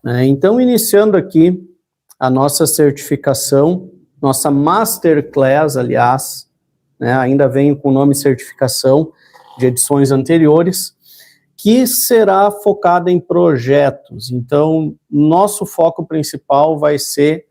né? Então, iniciando aqui a nossa certificação, nossa Masterclass, aliás, né, ainda venho com o nome certificação de edições anteriores, que será focada em projetos. Então, nosso foco principal vai ser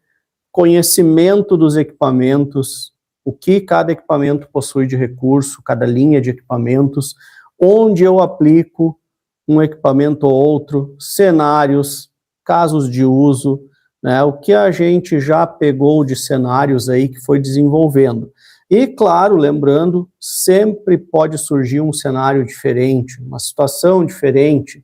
conhecimento dos equipamentos, o que cada equipamento possui de recurso, cada linha de equipamentos, onde eu aplico um equipamento ou outro, cenários, casos de uso, né, o que a gente já pegou de cenários aí que foi desenvolvendo. E, claro, lembrando, sempre pode surgir um cenário diferente, uma situação diferente,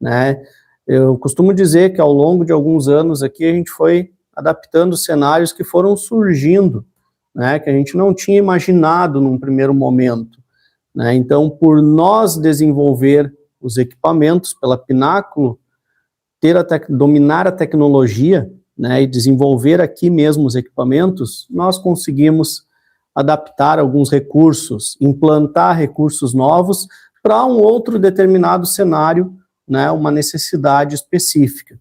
né? Eu costumo dizer que ao longo de alguns anos aqui a gente foi adaptando cenários que foram surgindo, né, que a gente não tinha imaginado num primeiro momento, né? Então, por nós desenvolver os equipamentos pela Pináculo, dominar a tecnologia, né, e desenvolver aqui mesmo os equipamentos, nós conseguimos adaptar alguns recursos, implantar recursos novos para um outro determinado cenário, né, uma necessidade específica.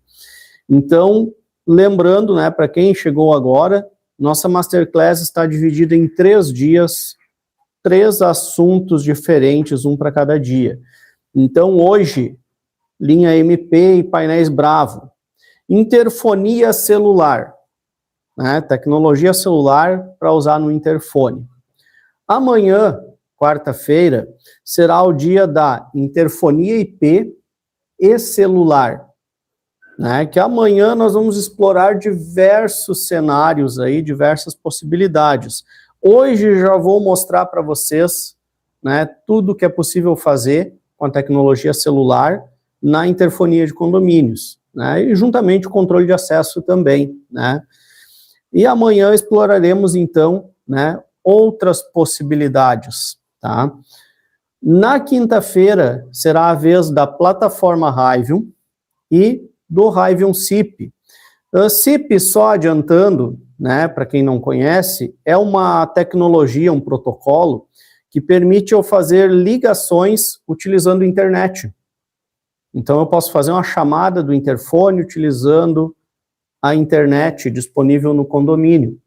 Então, lembrando, né, para quem chegou agora, nossa Masterclass está dividida em 3 dias, 3 assuntos diferentes, um para cada dia. Então, hoje, linha MP e painéis Bravo, interfonia celular, né, tecnologia celular para usar no interfone. Amanhã, quarta-feira, será o dia da interfonia IP e celular, né, que amanhã nós vamos explorar diversos cenários aí, diversas possibilidades. Hoje já vou mostrar para vocês, né, tudo que é possível fazer com a tecnologia celular na interfonia de condomínios, né, e juntamente o controle de acesso também, né. E amanhã exploraremos, então, né, outras possibilidades, tá? Na quinta-feira será a vez da plataforma Hyvium e do Hyvium SIP. SIP, só adiantando, né, para quem não conhece, é uma tecnologia, um protocolo que permite eu fazer ligações utilizando a internet. Então, eu posso fazer uma chamada do interfone utilizando a internet disponível no condomínio.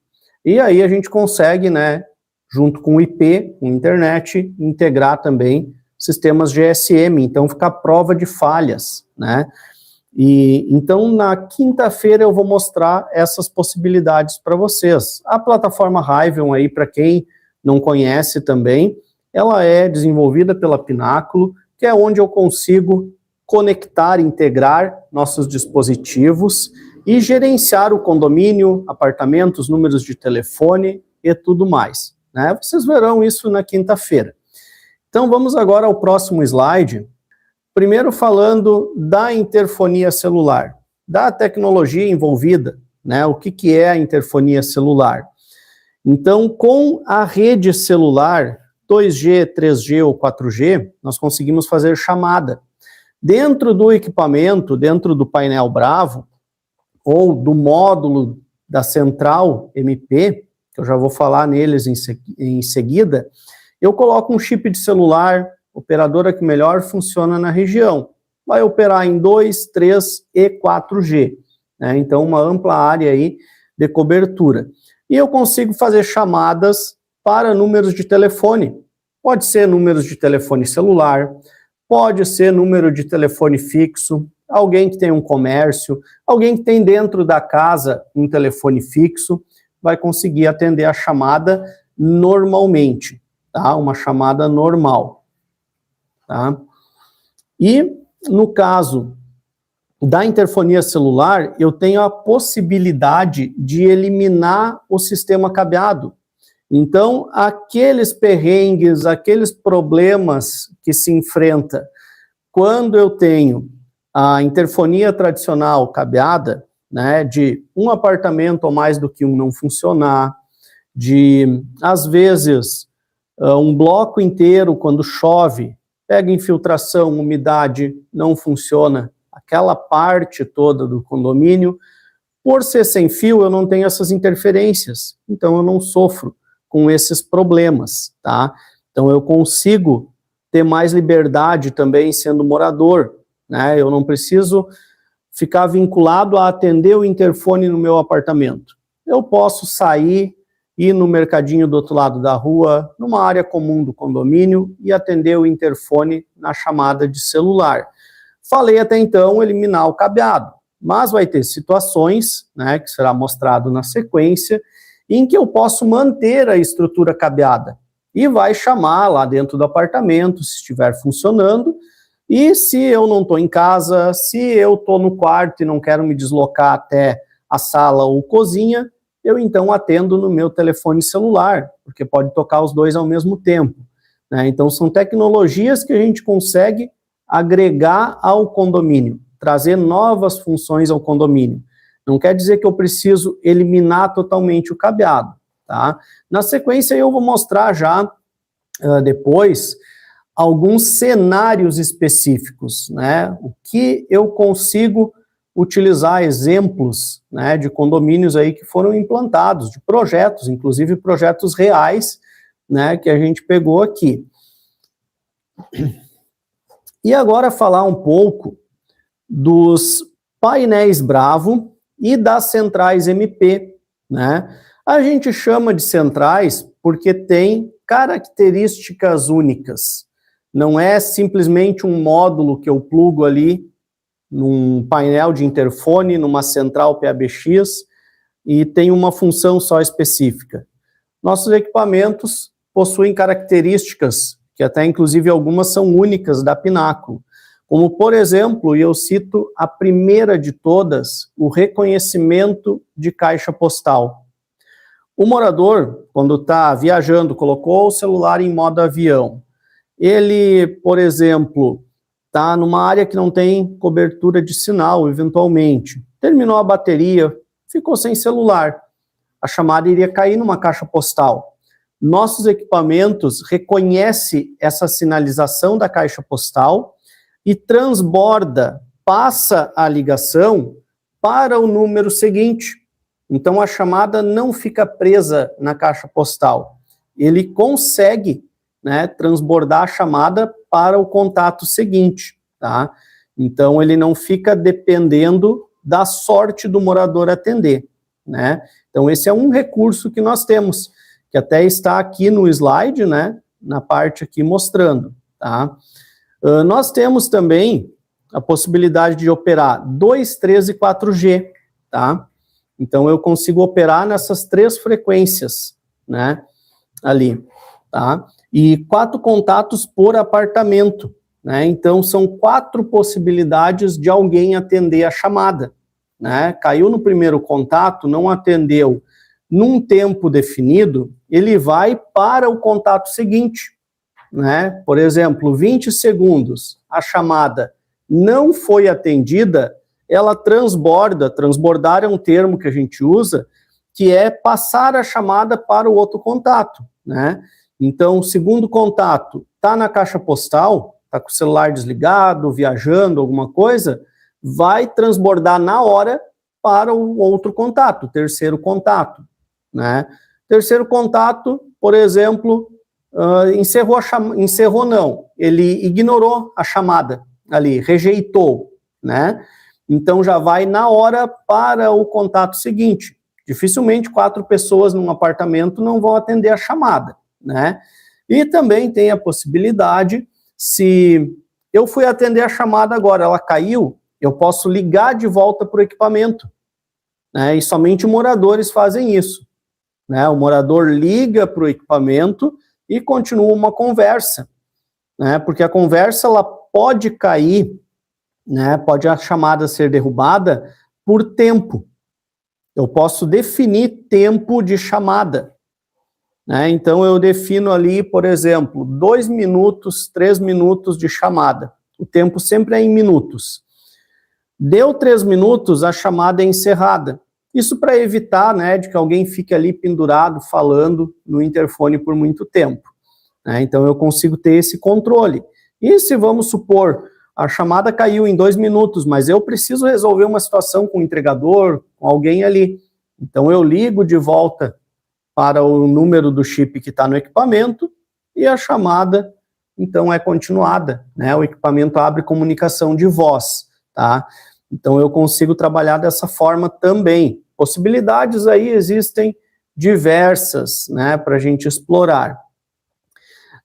E aí a gente consegue, né, junto com o IP, com a internet, integrar também sistemas GSM, então fica a prova de falhas, né? E então na quinta-feira eu vou mostrar essas possibilidades para vocês. A plataforma Hyvium aí, para quem não conhece também, ela é desenvolvida pela Pináculo, que é onde eu consigo conectar, integrar nossos dispositivos e gerenciar o condomínio, apartamentos, números de telefone e tudo mais, né? Vocês verão isso na quinta-feira. Então vamos agora ao próximo slide, primeiro falando da interfonia celular, da tecnologia envolvida, né? O que é a interfonia celular? Então, com a rede celular 2G, 3G ou 4G, nós conseguimos fazer chamada. Dentro do equipamento, dentro do painel Bravo, ou do módulo da central MP, que eu já vou falar neles em seguida, eu coloco um chip de celular, operadora que melhor funciona na região. Vai operar em 2, 3 e 4G, né? Então, uma ampla área aí de cobertura. E eu consigo fazer chamadas para números de telefone. Pode ser números de telefone celular, pode ser número de telefone fixo, alguém que tem um comércio, alguém que tem dentro da casa um telefone fixo, vai conseguir atender a chamada normalmente, tá? Uma chamada normal, tá? E no caso da interfonia celular, eu tenho a possibilidade de eliminar o sistema cabeado. Então, aqueles perrengues, aqueles problemas que se enfrenta quando eu tenho a interfonia tradicional cabeada, né, de um apartamento ou mais do que um não funcionar, de, às vezes, um bloco inteiro, quando chove, pega infiltração, umidade, não funciona, aquela parte toda do condomínio. Por ser sem fio, eu não tenho essas interferências, então eu não sofro com esses problemas, tá? Então eu consigo ter mais liberdade também sendo morador, né? Eu não preciso ficar vinculado a atender o interfone no meu apartamento. Eu posso sair, ir no mercadinho do outro lado da rua, numa área comum do condomínio e atender o interfone na chamada de celular. Falei até então eliminar o cabeado, mas vai ter situações, né, que será mostrado na sequência, em que eu posso manter a estrutura cabeada e vai chamar lá dentro do apartamento, se estiver funcionando, e se eu não estou em casa, se eu estou no quarto e não quero me deslocar até a sala ou cozinha, eu então atendo no meu telefone celular, porque pode tocar os dois ao mesmo tempo, né? Então são tecnologias que a gente consegue agregar ao condomínio, trazer novas funções ao condomínio. Não quer dizer que eu preciso eliminar totalmente o cabeado, tá? Na sequência eu vou mostrar já depois alguns cenários específicos, né? O que eu consigo utilizar exemplos, né, de condomínios aí que foram implantados, de projetos, inclusive projetos reais, né, que a gente pegou aqui. E agora falar um pouco dos painéis Bravo e das centrais MP, né? A gente chama de centrais porque tem características únicas. Não é simplesmente um módulo que eu plugo ali num painel de interfone, numa central PABX, e tem uma função só específica. Nossos equipamentos possuem características, que até inclusive algumas são únicas da Pináculo, como, por exemplo, e eu cito a primeira de todas, o reconhecimento de caixa postal. O morador, quando está viajando, colocou o celular em modo avião, ele, por exemplo, está numa área que não tem cobertura de sinal, eventualmente, terminou a bateria, ficou sem celular, a chamada iria cair numa caixa postal. Nossos equipamentos reconhecem essa sinalização da caixa postal e transborda, passa a ligação para o número seguinte. Então a chamada não fica presa na caixa postal. Ele consegue, né, transbordar a chamada para o contato seguinte, tá? Então ele não fica dependendo da sorte do morador atender, né? Então esse é um recurso que nós temos, que até está aqui no slide, né, na parte aqui mostrando, tá? Nós temos também a possibilidade de operar 2, 3 e 4G, tá? Então eu consigo operar nessas 3 frequências, né, ali, tá? E 4 contatos por apartamento, né? Então são 4 possibilidades de alguém atender a chamada, né? Caiu no primeiro contato, não atendeu num tempo definido, ele vai para o contato seguinte, né? Por exemplo, 20 segundos, a chamada não foi atendida, ela transborda, transbordar é um termo que a gente usa, que é passar a chamada para o outro contato, né? Então, o segundo contato está na caixa postal, está com o celular desligado, viajando, alguma coisa, vai transbordar na hora para o outro contato, o terceiro contato, né? Terceiro contato, por exemplo, encerrou não, ele ignorou a chamada ali, rejeitou, né? Então já vai na hora para o contato seguinte. Dificilmente 4 pessoas num apartamento não vão atender a chamada, né? E também tem a possibilidade, se eu fui atender a chamada agora, ela caiu, eu posso ligar de volta para o equipamento, né? E somente moradores fazem isso, né? O morador liga para o equipamento e continua uma conversa, né? Porque a conversa ela pode cair, né? Pode a chamada ser derrubada por tempo. Eu posso definir tempo de chamada, né? Então eu defino ali, por exemplo, 2 minutos, 3 minutos de chamada. O tempo sempre é em minutos. Deu 3 minutos, a chamada é encerrada. Isso para evitar, né, de que alguém fique ali pendurado falando no interfone por muito tempo, né? Então eu consigo ter esse controle. E se vamos supor, a chamada caiu em 2 minutos, mas eu preciso resolver uma situação com o entregador, com alguém ali. Então eu ligo de volta para o número do chip que está no equipamento e a chamada, então, é continuada, né? O equipamento abre comunicação de voz, tá? Então eu consigo trabalhar dessa forma também. Possibilidades aí existem diversas, né, para a gente explorar.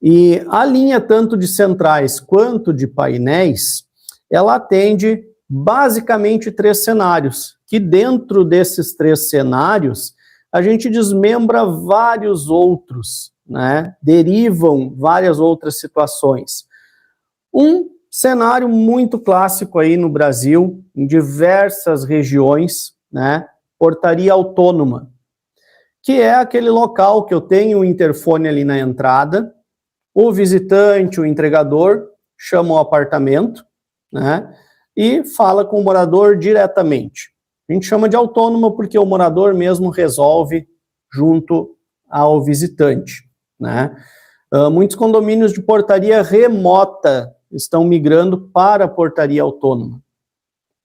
E a linha tanto de centrais quanto de painéis, ela atende basicamente 3 cenários, que dentro desses 3 cenários, a gente desmembra vários outros, né? Derivam várias outras situações. Um cenário muito clássico aí no Brasil, em diversas regiões, né? Portaria autônoma, que é aquele local que eu tenho um interfone ali na entrada, o visitante, o entregador, chama o apartamento, né? E fala com o morador diretamente. A gente chama de autônoma porque o morador mesmo resolve junto ao visitante, né? Muitos condomínios de portaria remota estão migrando para a portaria autônoma,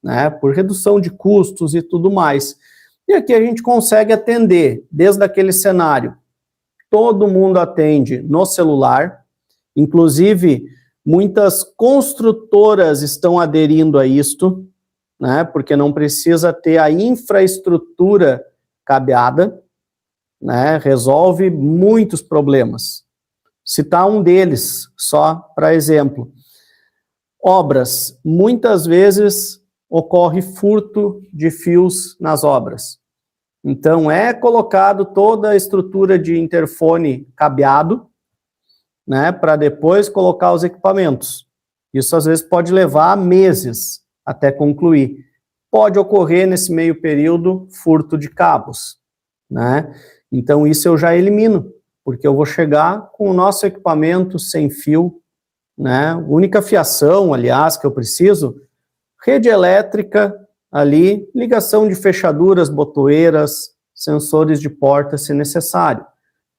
né? Por redução de custos e tudo mais. E aqui a gente consegue atender, desde aquele cenário, todo mundo atende no celular, inclusive muitas construtoras estão aderindo a isto, né, porque não precisa ter a infraestrutura cabeada, né, resolve muitos problemas. Citar um deles, só para exemplo. Obras, muitas vezes ocorre furto de fios nas obras. Então é colocado toda a estrutura de interfone cabeado, né, para depois colocar os equipamentos. Isso às vezes pode levar meses até concluir. Pode ocorrer nesse meio período furto de cabos, né? Então isso eu já elimino, porque eu vou chegar com o nosso equipamento sem fio, né? Única fiação, aliás, que eu preciso, rede elétrica ali, ligação de fechaduras, botoeiras, sensores de porta, se necessário,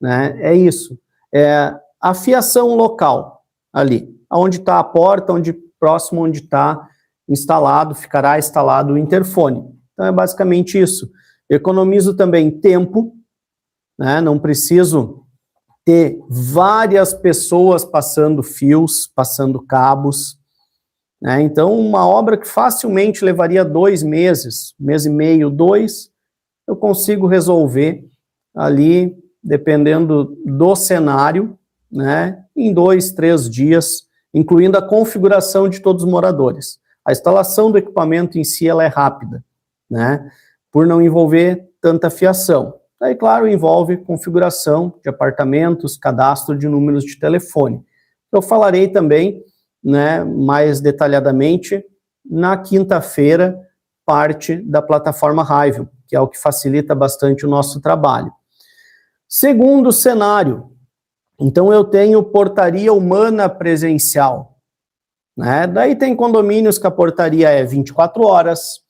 né? É isso. É a fiação local ali, onde está a porta, próximo onde está instalado, ficará instalado o interfone. Então é basicamente isso. Economizo também tempo, né? Não preciso ter várias pessoas passando fios, passando cabos, né? Então uma obra que facilmente levaria 2 meses, 1,5 meses, 2, eu consigo resolver ali, dependendo do cenário, né, em 2, 3 dias, incluindo a configuração de todos os moradores. A instalação do equipamento em si ela é rápida, né, por não envolver tanta fiação. Aí, claro, envolve configuração de apartamentos, cadastro de números de telefone. Eu falarei também, né, mais detalhadamente na quinta-feira, parte da plataforma Haivium, que é o que facilita bastante o nosso trabalho. Segundo cenário, então eu tenho portaria humana presencial, né? Daí tem condomínios que a portaria é 24 horas,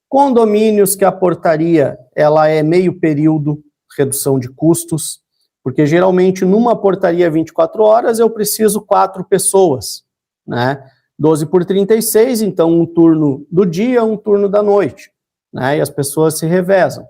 condomínios que a portaria ela é meio período, redução de custos, porque geralmente numa portaria 24 horas eu preciso 4 pessoas, né? 12 por 36, então um turno do dia, um turno da noite, né? E as pessoas se revezam.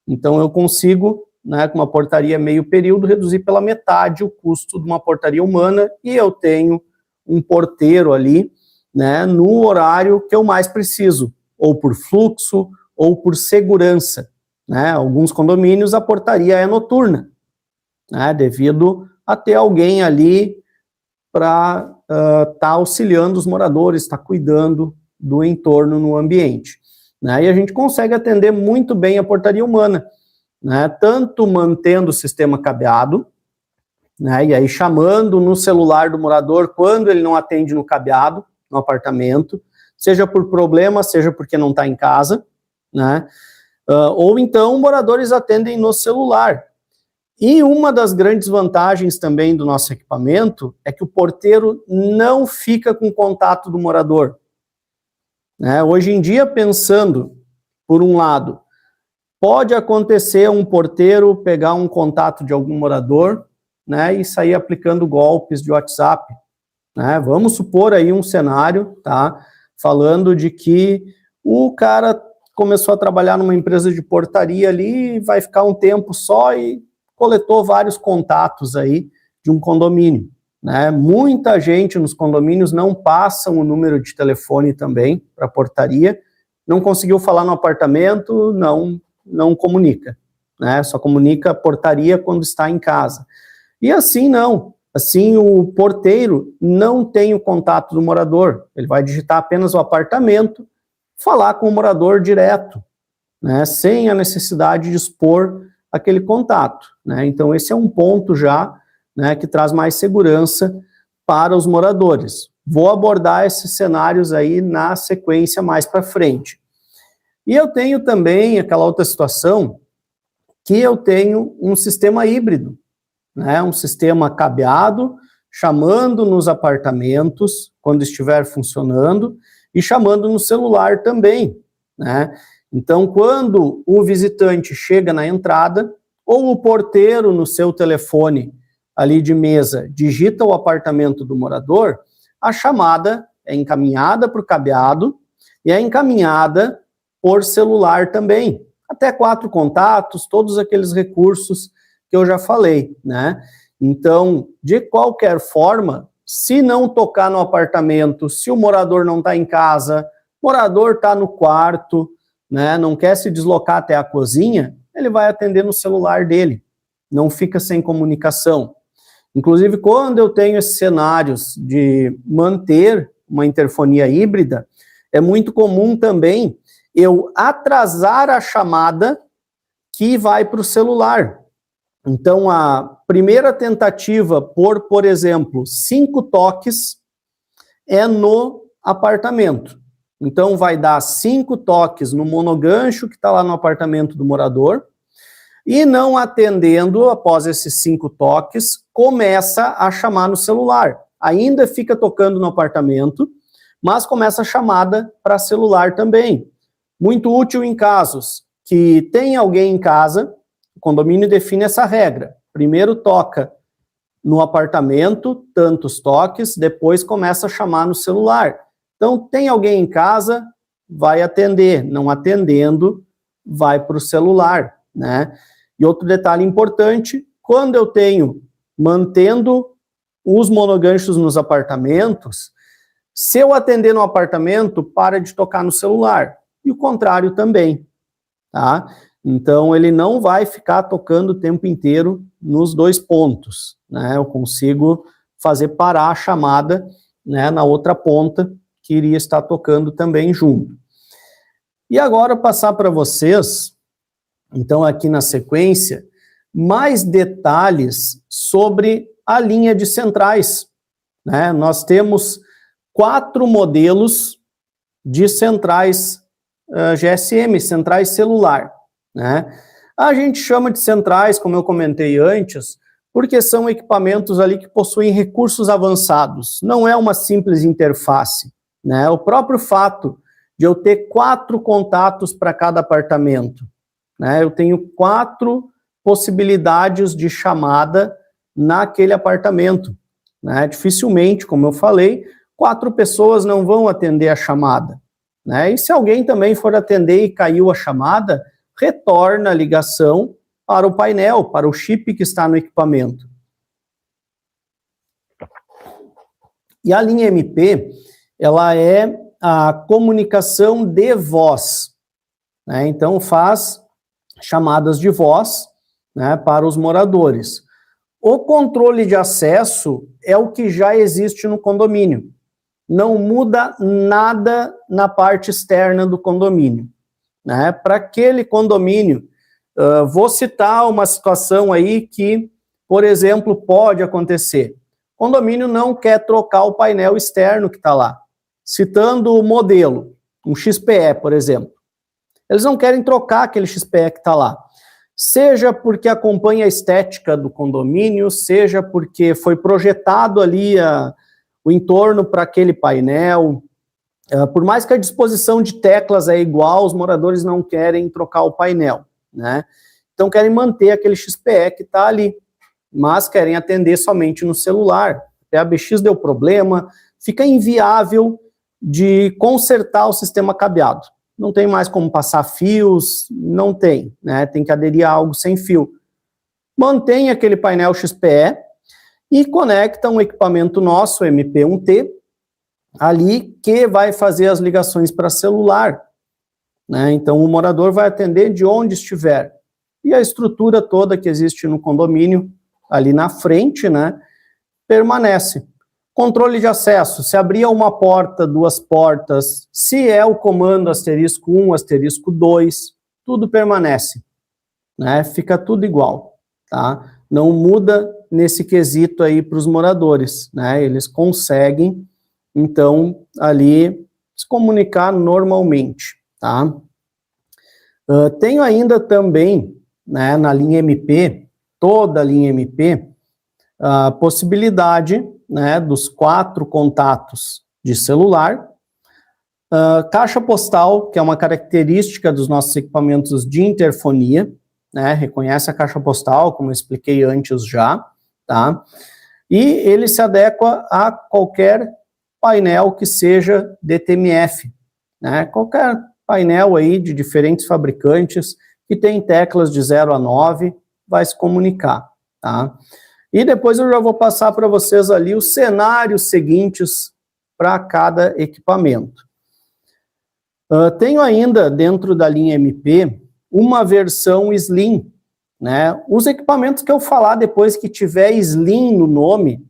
Então eu consigo, né, com uma portaria meio período, reduzir pela metade o custo de uma portaria humana e eu tenho um porteiro ali, né, no horário que eu mais preciso, ou por fluxo, ou por segurança, né? Alguns condomínios a portaria é noturna, né, devido a ter alguém ali para estar auxiliando os moradores, estar cuidando do entorno no ambiente, né? E a gente consegue atender muito bem a portaria humana, né, tanto mantendo o sistema cabeado, né, e aí chamando no celular do morador quando ele não atende no cabeado, no apartamento, seja por problema, seja porque não está em casa, né, ou então moradores atendem no celular. E uma das grandes vantagens também do nosso equipamento é que o porteiro não fica com contato do morador, né? Hoje em dia, pensando, por um lado, pode acontecer um porteiro pegar um contato de algum morador, né, e sair aplicando golpes de WhatsApp, né? Vamos supor aí um cenário, tá? Falando de que o cara começou a trabalhar numa empresa de portaria ali, vai ficar um tempo só e coletou vários contatos aí de um condomínio, né? Muita gente nos condomínios não passam o número de telefone também para portaria, não conseguiu falar no apartamento, não comunica, né? Só comunica a portaria quando está em casa. E assim não. Assim, o porteiro não tem o contato do morador. Ele vai digitar apenas o apartamento, falar com o morador direto, né? Sem a necessidade de expor aquele contato, né? Então, esse é um ponto já, né, que traz mais segurança para os moradores. Vou abordar esses cenários aí na sequência mais para frente. E eu tenho também aquela outra situação que eu tenho um sistema híbrido, né, um sistema cabeado, chamando nos apartamentos, quando estiver funcionando, e chamando no celular também, né? Então, quando o visitante chega na entrada, ou o porteiro no seu telefone ali de mesa digita o apartamento do morador, a chamada é encaminhada para o cabeado e é encaminhada por celular também. Até 4 contatos, todos aqueles recursos que eu já falei, né? Então, de qualquer forma, se não tocar no apartamento, se o morador não está em casa, o morador está no quarto, né, não quer se deslocar até a cozinha, ele vai atender no celular dele, não fica sem comunicação. Inclusive, quando eu tenho esses cenários de manter uma interfonia híbrida, é muito comum também eu atrasar a chamada que vai para o celular. Então, a primeira tentativa por exemplo, 5 toques é no apartamento. Então, vai dar 5 toques no monogancho que está lá no apartamento do morador, e não atendendo, após esses 5 toques, começa a chamar no celular. Ainda fica tocando no apartamento, mas começa a chamada para celular também. Muito útil em casos que tem alguém em casa, o condomínio define essa regra. Primeiro toca no apartamento, tantos toques, depois começa a chamar no celular. Então, tem alguém em casa, vai atender. Não atendendo, vai para o celular, né? E outro detalhe importante, quando eu tenho, mantendo os monoganchos nos apartamentos, se eu atender no apartamento, para de tocar no celular. E o contrário também, tá? Então, ele não vai ficar tocando o tempo inteiro nos 2 pontos, né? Eu consigo fazer parar a chamada, né, na outra ponta, que iria estar tocando também junto. E agora passar para vocês, então aqui na sequência, mais detalhes sobre a linha de centrais, né? Nós temos 4 modelos de centrais GSM, centrais celular, né? A gente chama de centrais, como eu comentei antes, porque são equipamentos ali que possuem recursos avançados, não é uma simples interface, né? O próprio fato de eu ter 4 contatos para cada apartamento, né? Eu tenho 4 possibilidades de chamada naquele apartamento, né? Dificilmente, como eu falei, 4 pessoas não vão atender a chamada, né? E se alguém também for atender e caiu a chamada, retorna a ligação para o painel, para o chip que está no equipamento. E a linha MP, ela é a comunicação de voz, né? Então faz chamadas de voz, né, para os moradores. O controle de acesso é o que já existe no condomínio. Não muda nada na parte externa do condomínio, né? Para aquele condomínio, vou citar uma situação aí que, por exemplo, pode acontecer. O condomínio não quer trocar o painel externo que está lá. Citando o modelo, um XPE, por exemplo. Eles não querem trocar aquele XPE que está lá. Seja porque acompanha a estética do condomínio, seja porque foi projetado ali o entorno para aquele painel. Por mais que a disposição de teclas é igual, os moradores não querem trocar o painel, né? Então querem manter aquele XPE que está ali, mas querem atender somente no celular. A PABX deu problema, fica inviável de consertar o sistema cabeado. Não tem mais como passar fios, não tem, né? Tem que aderir a algo sem fio. Mantém aquele painel XPE e conecta um equipamento nosso, MP1T, ali, que vai fazer as ligações para celular. né? Então, o morador vai atender de onde estiver. E a estrutura toda que existe no condomínio, ali na frente, né, permanece. Controle de acesso, se abrir uma porta, duas portas, se é o comando *1, *2, tudo permanece, né? Fica tudo igual, tá? Não muda nesse quesito aí para os moradores, né? Eles conseguem, então, ali se comunicar normalmente, tá? Tenho ainda também, né, na linha MP, toda a linha MP, a possibilidade, né, dos 4 contatos de celular, caixa postal, que é uma característica dos nossos equipamentos de interfonia, né, reconhece a caixa postal, como eu expliquei antes já, tá? E ele se adequa a qualquer painel que seja DTMF, né, qualquer painel aí de diferentes fabricantes que tem teclas de 0 a 9, vai se comunicar, tá? E depois eu já vou passar para vocês ali os cenários seguintes para cada equipamento. Tenho ainda, dentro da linha MP, uma versão Slim, né? Os equipamentos que eu falar depois que tiver Slim no nome,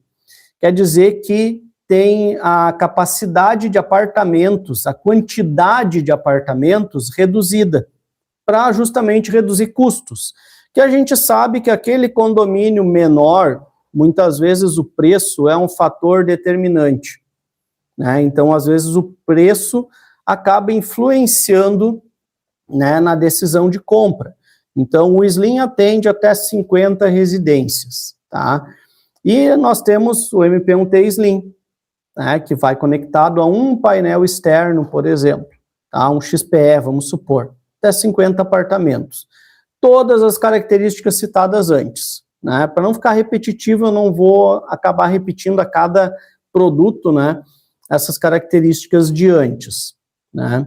quer dizer que tem a capacidade de apartamentos, a quantidade de apartamentos reduzida, para justamente reduzir custos. Que a gente sabe que aquele condomínio menor, muitas vezes o preço é um fator determinante, né? Então, às vezes, o preço acaba influenciando, né, na decisão de compra. Então, o Slim atende até 50 residências, tá? E nós temos o MP1T Slim, né, que vai conectado a um painel externo, por exemplo, tá? Um XPE, vamos supor, até 50 apartamentos. Todas as características citadas antes, né? Para não ficar repetitivo, eu não vou acabar repetindo a cada produto, né, essas características de antes, né?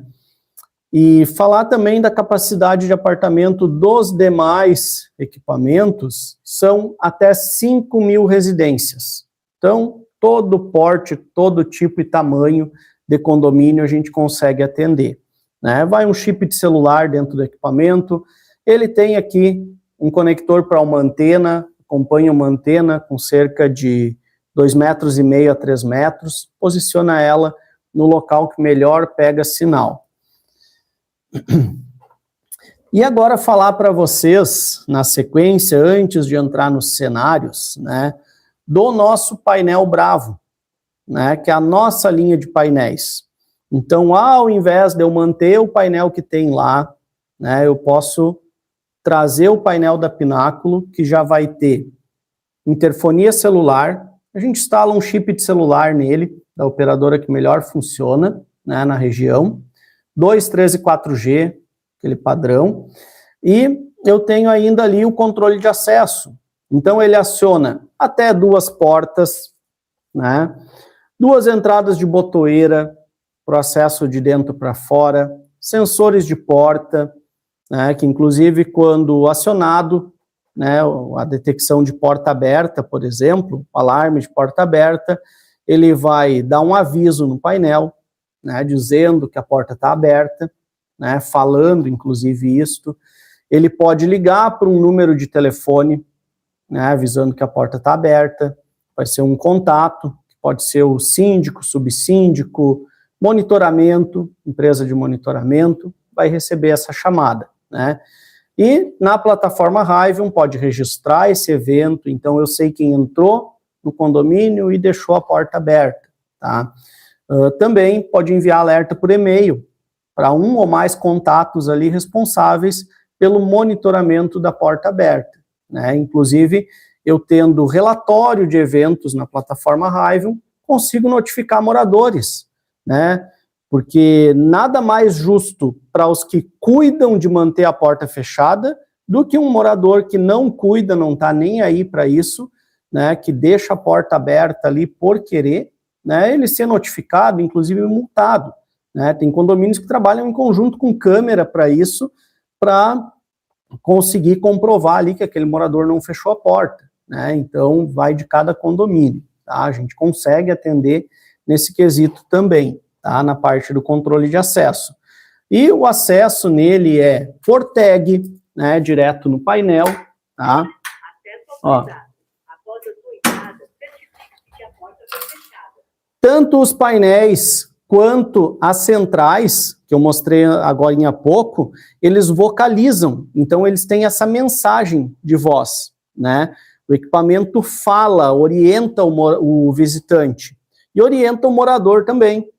E falar também da capacidade de apartamento dos demais equipamentos, são até 5.000 residências. Então, todo porte, todo tipo e tamanho de condomínio a gente consegue atender, né? Vai um chip de celular dentro do equipamento. Ele tem aqui um conector para uma antena, acompanha uma antena com cerca de 2,5 metros a 3 metros, posiciona ela no local que melhor pega sinal. E agora falar para vocês, na sequência, antes de entrar nos cenários, né, do nosso painel Bravo, né, que é a nossa linha de painéis. Então, ao invés de eu manter o painel que tem lá, né, eu posso trazer o painel da Pináculo, que já vai ter interfonia celular. A gente instala um chip de celular nele, da operadora que melhor funciona, né, na região, 2, 3 e 4G, aquele padrão, e eu tenho ainda ali o controle de acesso. Então ele aciona até 2 portas, né, 2 entradas de botoeira, para o acesso de dentro para fora, sensores de porta, né, que inclusive quando acionado, né, a detecção de porta aberta, por exemplo, o alarme de porta aberta, ele vai dar um aviso no painel, né, dizendo que a porta está aberta, né, falando inclusive isto. Ele pode ligar para um número de telefone, né, avisando que a porta está aberta, vai ser um contato, que pode ser o síndico, subsíndico, monitoramento, empresa de monitoramento, vai receber essa chamada, né? E na plataforma Hyvion pode registrar esse evento, então eu sei quem entrou no condomínio e deixou a porta aberta, tá? Também pode enviar alerta por e-mail para um ou mais contatos ali responsáveis pelo monitoramento da porta aberta, né? Inclusive, eu tendo relatório de eventos na plataforma Hyvion, consigo notificar moradores, né? Porque nada mais justo para os que cuidam de manter a porta fechada do que um morador que não cuida, não está nem aí para isso, né, que deixa a porta aberta ali por querer, né, ele ser notificado, inclusive multado, né? Tem condomínios que trabalham em conjunto com câmera para isso, para conseguir comprovar ali que aquele morador não fechou a porta, né? Então vai de cada condomínio, tá? A gente consegue atender nesse quesito também, tá? Na parte do controle de acesso. E o acesso nele é por tag, né, direto no painel, tá? Ó. Tanto os painéis quanto as centrais, que eu mostrei agora há pouco, eles vocalizam, então eles têm essa mensagem de voz, né? O equipamento fala, orienta o visitante e orienta o morador também,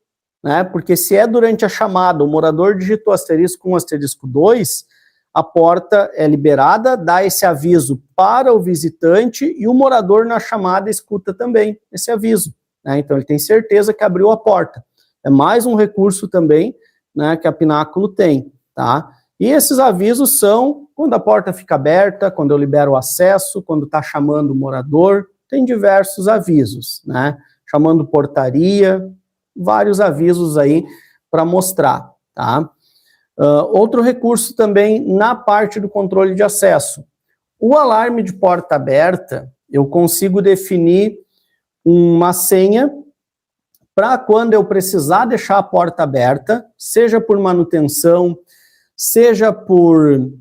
né? Porque se é durante a chamada, o morador digitou asterisco 1, asterisco 2, a porta é liberada, dá esse aviso para o visitante e o morador na chamada escuta também esse aviso, né? Então ele tem certeza que abriu a porta. É mais um recurso também, né, que a Pináculo tem, tá? E esses avisos são quando a porta fica aberta, quando eu libero o acesso, quando está chamando o morador, tem diversos avisos, né? Chamando portaria, vários avisos aí para mostrar, tá? Outro recurso também na parte do controle de acesso. O alarme de porta aberta, eu consigo definir uma senha para quando eu precisar deixar a porta aberta, seja por manutenção, seja por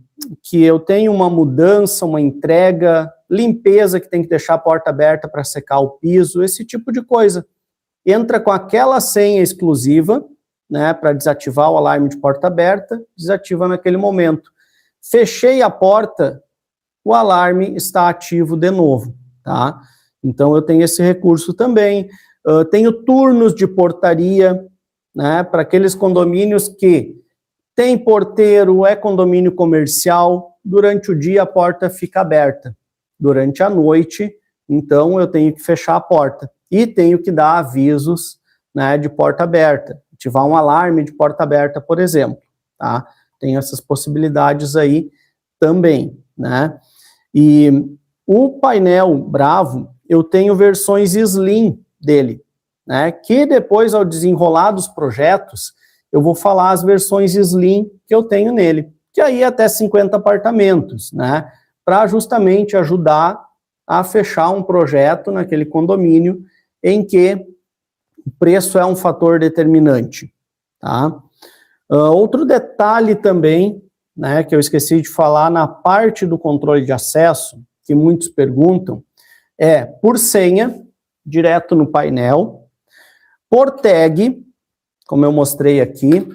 que eu tenho uma mudança, uma entrega, limpeza que tem que deixar a porta aberta para secar o piso, esse tipo de coisa. Entra com aquela senha exclusiva, né, para desativar o alarme de porta aberta, desativa naquele momento. Fechei a porta, o alarme está ativo de novo, tá? Então eu tenho esse recurso também. Tenho turnos de portaria, né, para aqueles condomínios que tem porteiro, é condomínio comercial, durante o dia a porta fica aberta. Durante a noite, então eu tenho que fechar a porta. E tenho que dar avisos, né, de porta aberta, ativar um alarme de porta aberta, por exemplo, tá? Tem essas possibilidades aí também, né? E o painel Bravo, eu tenho versões Slim dele, né? Que depois, ao desenrolar dos projetos, eu vou falar as versões Slim que eu tenho nele, que aí é até 50 apartamentos, né? Para justamente ajudar a fechar um projeto naquele condomínio em que o preço é um fator determinante, tá? Outro detalhe também, né, que eu esqueci de falar na parte do controle de acesso, que muitos perguntam, é por senha, direto no painel, por tag, como eu mostrei aqui.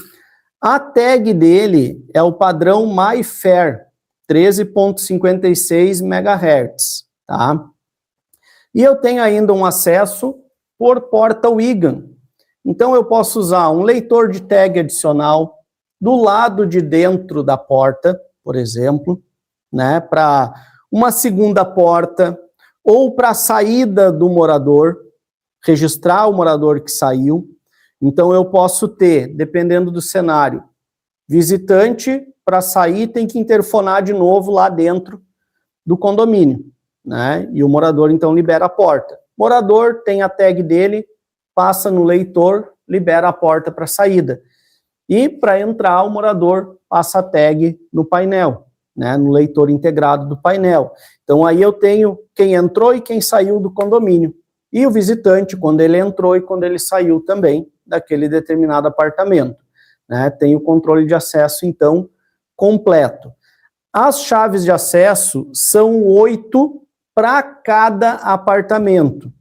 A tag dele é o padrão MyFair, 13.56 MHz, tá? E eu tenho ainda um acesso por porta WIGAN. Então eu posso usar um leitor de tag adicional do lado de dentro da porta, por exemplo, né, para uma segunda porta, ou para a saída do morador, registrar o morador que saiu. Então eu posso ter, dependendo do cenário, visitante, para sair tem que interfonar de novo lá dentro do condomínio, né? E o morador então libera a porta. Morador tem a tag dele, passa no leitor, libera a porta para saída. E para entrar, o morador passa a tag no painel, né, no leitor integrado do painel. Então aí eu tenho quem entrou e quem saiu do condomínio. E o visitante, quando ele entrou e quando ele saiu também daquele determinado apartamento, né? Tem o controle de acesso, então, completo. As chaves de acesso são 8 para cada apartamento,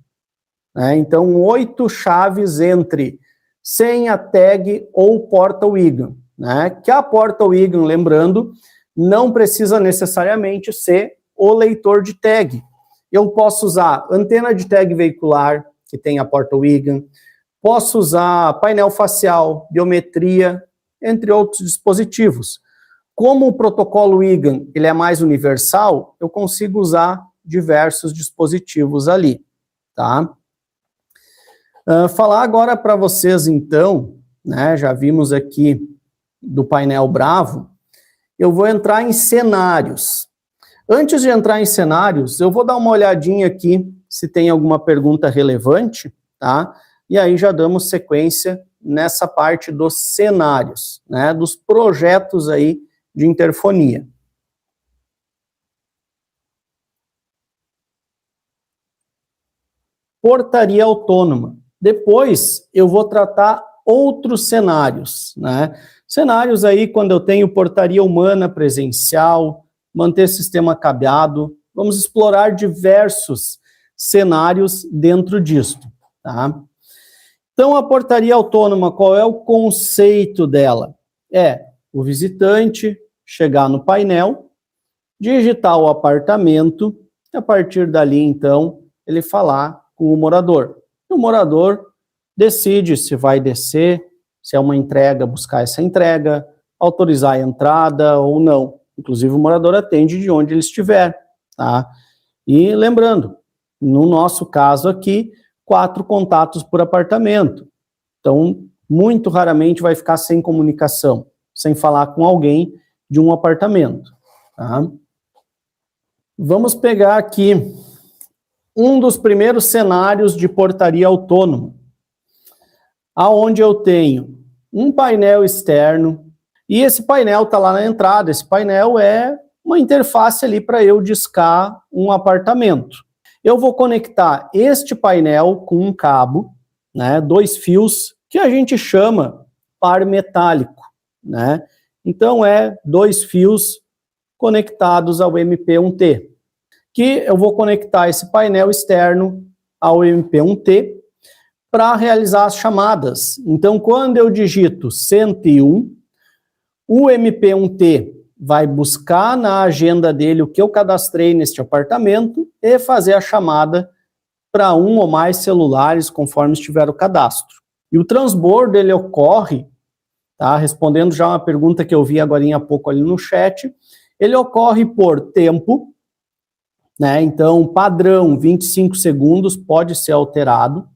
né? Então, 8 chaves entre senha, tag ou porta WIGAN, né? Que a porta WIGAN, lembrando, não precisa necessariamente ser o leitor de tag. Eu posso usar antena de tag veicular, que tem a porta WIGAN, posso usar painel facial, biometria, entre outros dispositivos. Como o protocolo WIGAN ele é mais universal, eu consigo usar diversos dispositivos ali, tá? Falar agora para vocês, então, né, já vimos aqui do painel Bravo, eu vou entrar em cenários. Antes de entrar em cenários, eu vou dar uma olhadinha aqui se tem alguma pergunta relevante, tá? E aí já damos sequência nessa parte dos cenários, né, dos projetos aí de interfonia. Portaria autônoma. Depois eu vou tratar outros cenários, né? Cenários aí quando eu tenho portaria humana presencial, manter sistema cabeado, vamos explorar diversos cenários dentro disto, tá? Então, a portaria autônoma, qual é o conceito dela? É o visitante chegar no painel, digitar o apartamento, e a partir dali, então, ele falar com o morador. E o morador decide se vai descer, se é uma entrega, buscar essa entrega, autorizar a entrada ou não. Inclusive, o morador atende de onde ele estiver, tá? E lembrando, no nosso caso aqui, 4 contatos por apartamento. Então, muito raramente vai ficar sem comunicação, sem falar com alguém de um apartamento, tá? Vamos pegar aqui um dos primeiros cenários de portaria autônoma, aonde eu tenho um painel externo, e esse painel está lá na entrada. Esse painel é uma interface ali para eu discar um apartamento. Eu vou conectar este painel com um cabo, né, 2 fios, que a gente chama par metálico, né? Então, 2 fios conectados ao MP1T, que eu vou conectar esse painel externo ao MP1T para realizar as chamadas. Então, quando eu digito 101, o MP1T vai buscar na agenda dele o que eu cadastrei neste apartamento e fazer a chamada para um ou mais celulares, conforme estiver o cadastro. E o transbordo, ele ocorre, tá? Respondendo já uma pergunta que eu vi agora há pouco ali no chat, ele ocorre por tempo, né? Então, padrão 25 segundos pode ser alterado,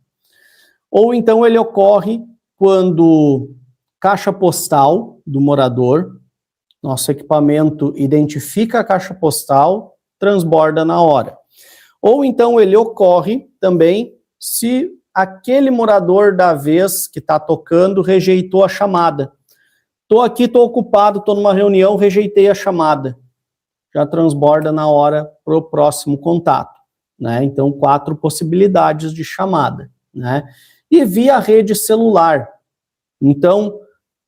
ou então ele ocorre quando caixa postal do morador, nosso equipamento identifica a caixa postal, transborda na hora. Ou então ele ocorre também se aquele morador da vez que está tocando rejeitou a chamada. Estou aqui, estou ocupado, estou numa reunião, rejeitei a chamada. Já transborda na hora para o próximo contato, né? Então, 4 possibilidades de chamada, né? E via rede celular. Então,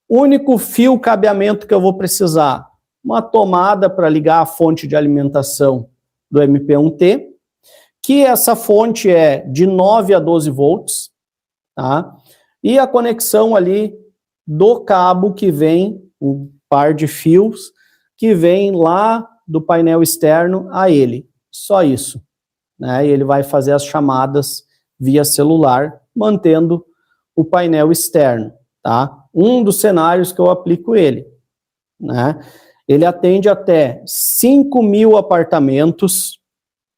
único fio cabeamento que eu vou precisar, uma tomada para ligar a fonte de alimentação do MP1T, que essa fonte é de 9 a 12 volts, tá? E a conexão ali do cabo que vem, o par de fios, que vem lá do painel externo a ele. Só isso, né? E ele vai fazer as chamadas via celular, mantendo o painel externo, tá? Um dos cenários que eu aplico ele, né? Ele atende até 5.000 apartamentos,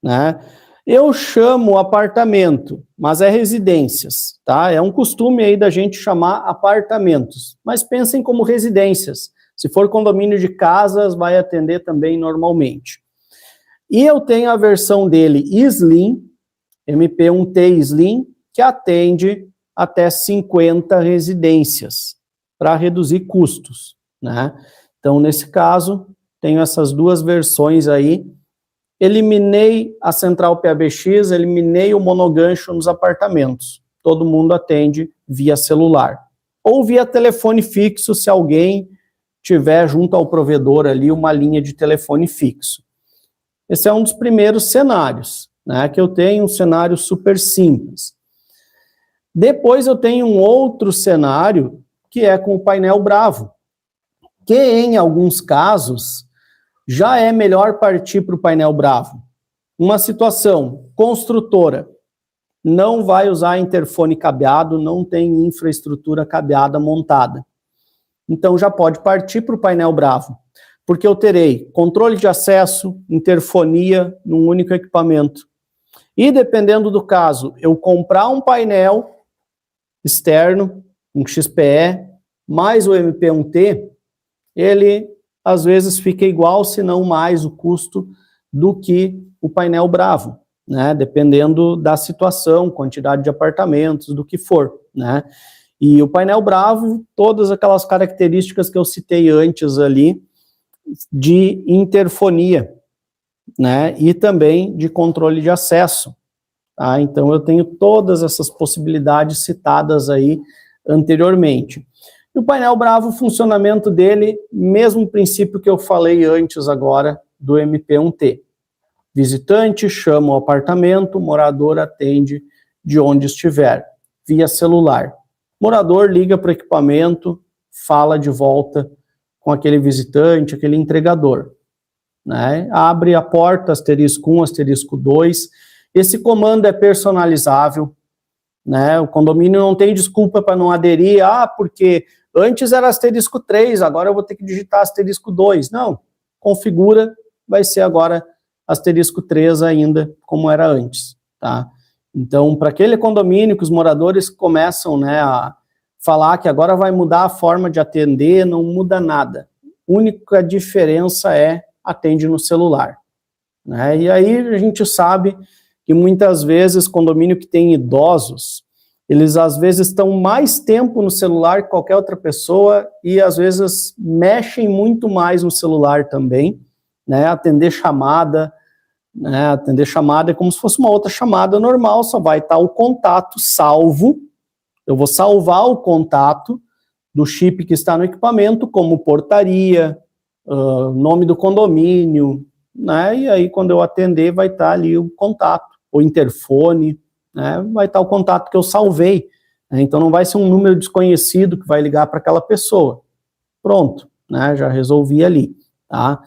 né? Eu chamo apartamento, mas é residências, tá? É um costume aí da gente chamar apartamentos, mas pensem como residências. Se for condomínio de casas, vai atender também normalmente. E eu tenho a versão dele Slim, MP1T Slim, que atende até 50 residências, para reduzir custos, né? Então, nesse caso, tenho essas 2 versões aí. Eliminei a central PABX, eliminei o monogancho nos apartamentos. Todo mundo atende via celular. Ou via telefone fixo, se alguém tiver junto ao provedor ali uma linha de telefone fixo. Esse é um dos primeiros cenários, né, que eu tenho, um cenário super simples. Depois eu tenho um outro cenário, que é com o painel Bravo, que em alguns casos já é melhor partir para o painel Bravo. Uma situação, construtora, não vai usar interfone cabeado, não tem infraestrutura cabeada montada. Então já pode partir para o painel Bravo, porque eu terei controle de acesso, interfonia num único equipamento. E dependendo do caso, eu comprar um painel externo, um XPE, mais o MP1T, ele às vezes fica igual, se não mais, o custo do que o painel Bravo, né? Dependendo da situação, quantidade de apartamentos, do que for, né? E o painel Bravo, todas aquelas características que eu citei antes ali, de interfonia, né? E também de controle de acesso, tá? Então eu tenho todas essas possibilidades citadas aí anteriormente. E o painel Bravo, o funcionamento dele, mesmo princípio que eu falei antes agora do MP1T. Visitante chama o apartamento, morador atende de onde estiver, via celular. Morador liga para o equipamento, fala de volta com aquele visitante, aquele entregador. Né? Abre a porta, *1, *2. Esse comando é personalizável. Né? O condomínio não tem desculpa para não aderir, porque antes era *3, agora eu vou ter que digitar *2. Não, configura, vai ser agora *3 ainda, como era antes, tá? Então, para aquele condomínio que os moradores começam, né, a falar que agora vai mudar a forma de atender, não muda nada. A única diferença é atende no celular. Né? E aí a gente sabe que muitas vezes condomínio que tem idosos, eles às vezes estão mais tempo no celular que qualquer outra pessoa e às vezes mexem muito mais no celular também, né? Atender chamada é como se fosse uma outra chamada normal, só vai estar o contato salvo, eu vou salvar o contato do chip que está no equipamento, como portaria, nome do condomínio, né? E aí quando eu atender vai estar ali o contato, o interfone, né? Vai estar o contato que eu salvei, né? Então não vai ser um número desconhecido que vai ligar para aquela pessoa. Pronto, né? Já resolvi ali, tá?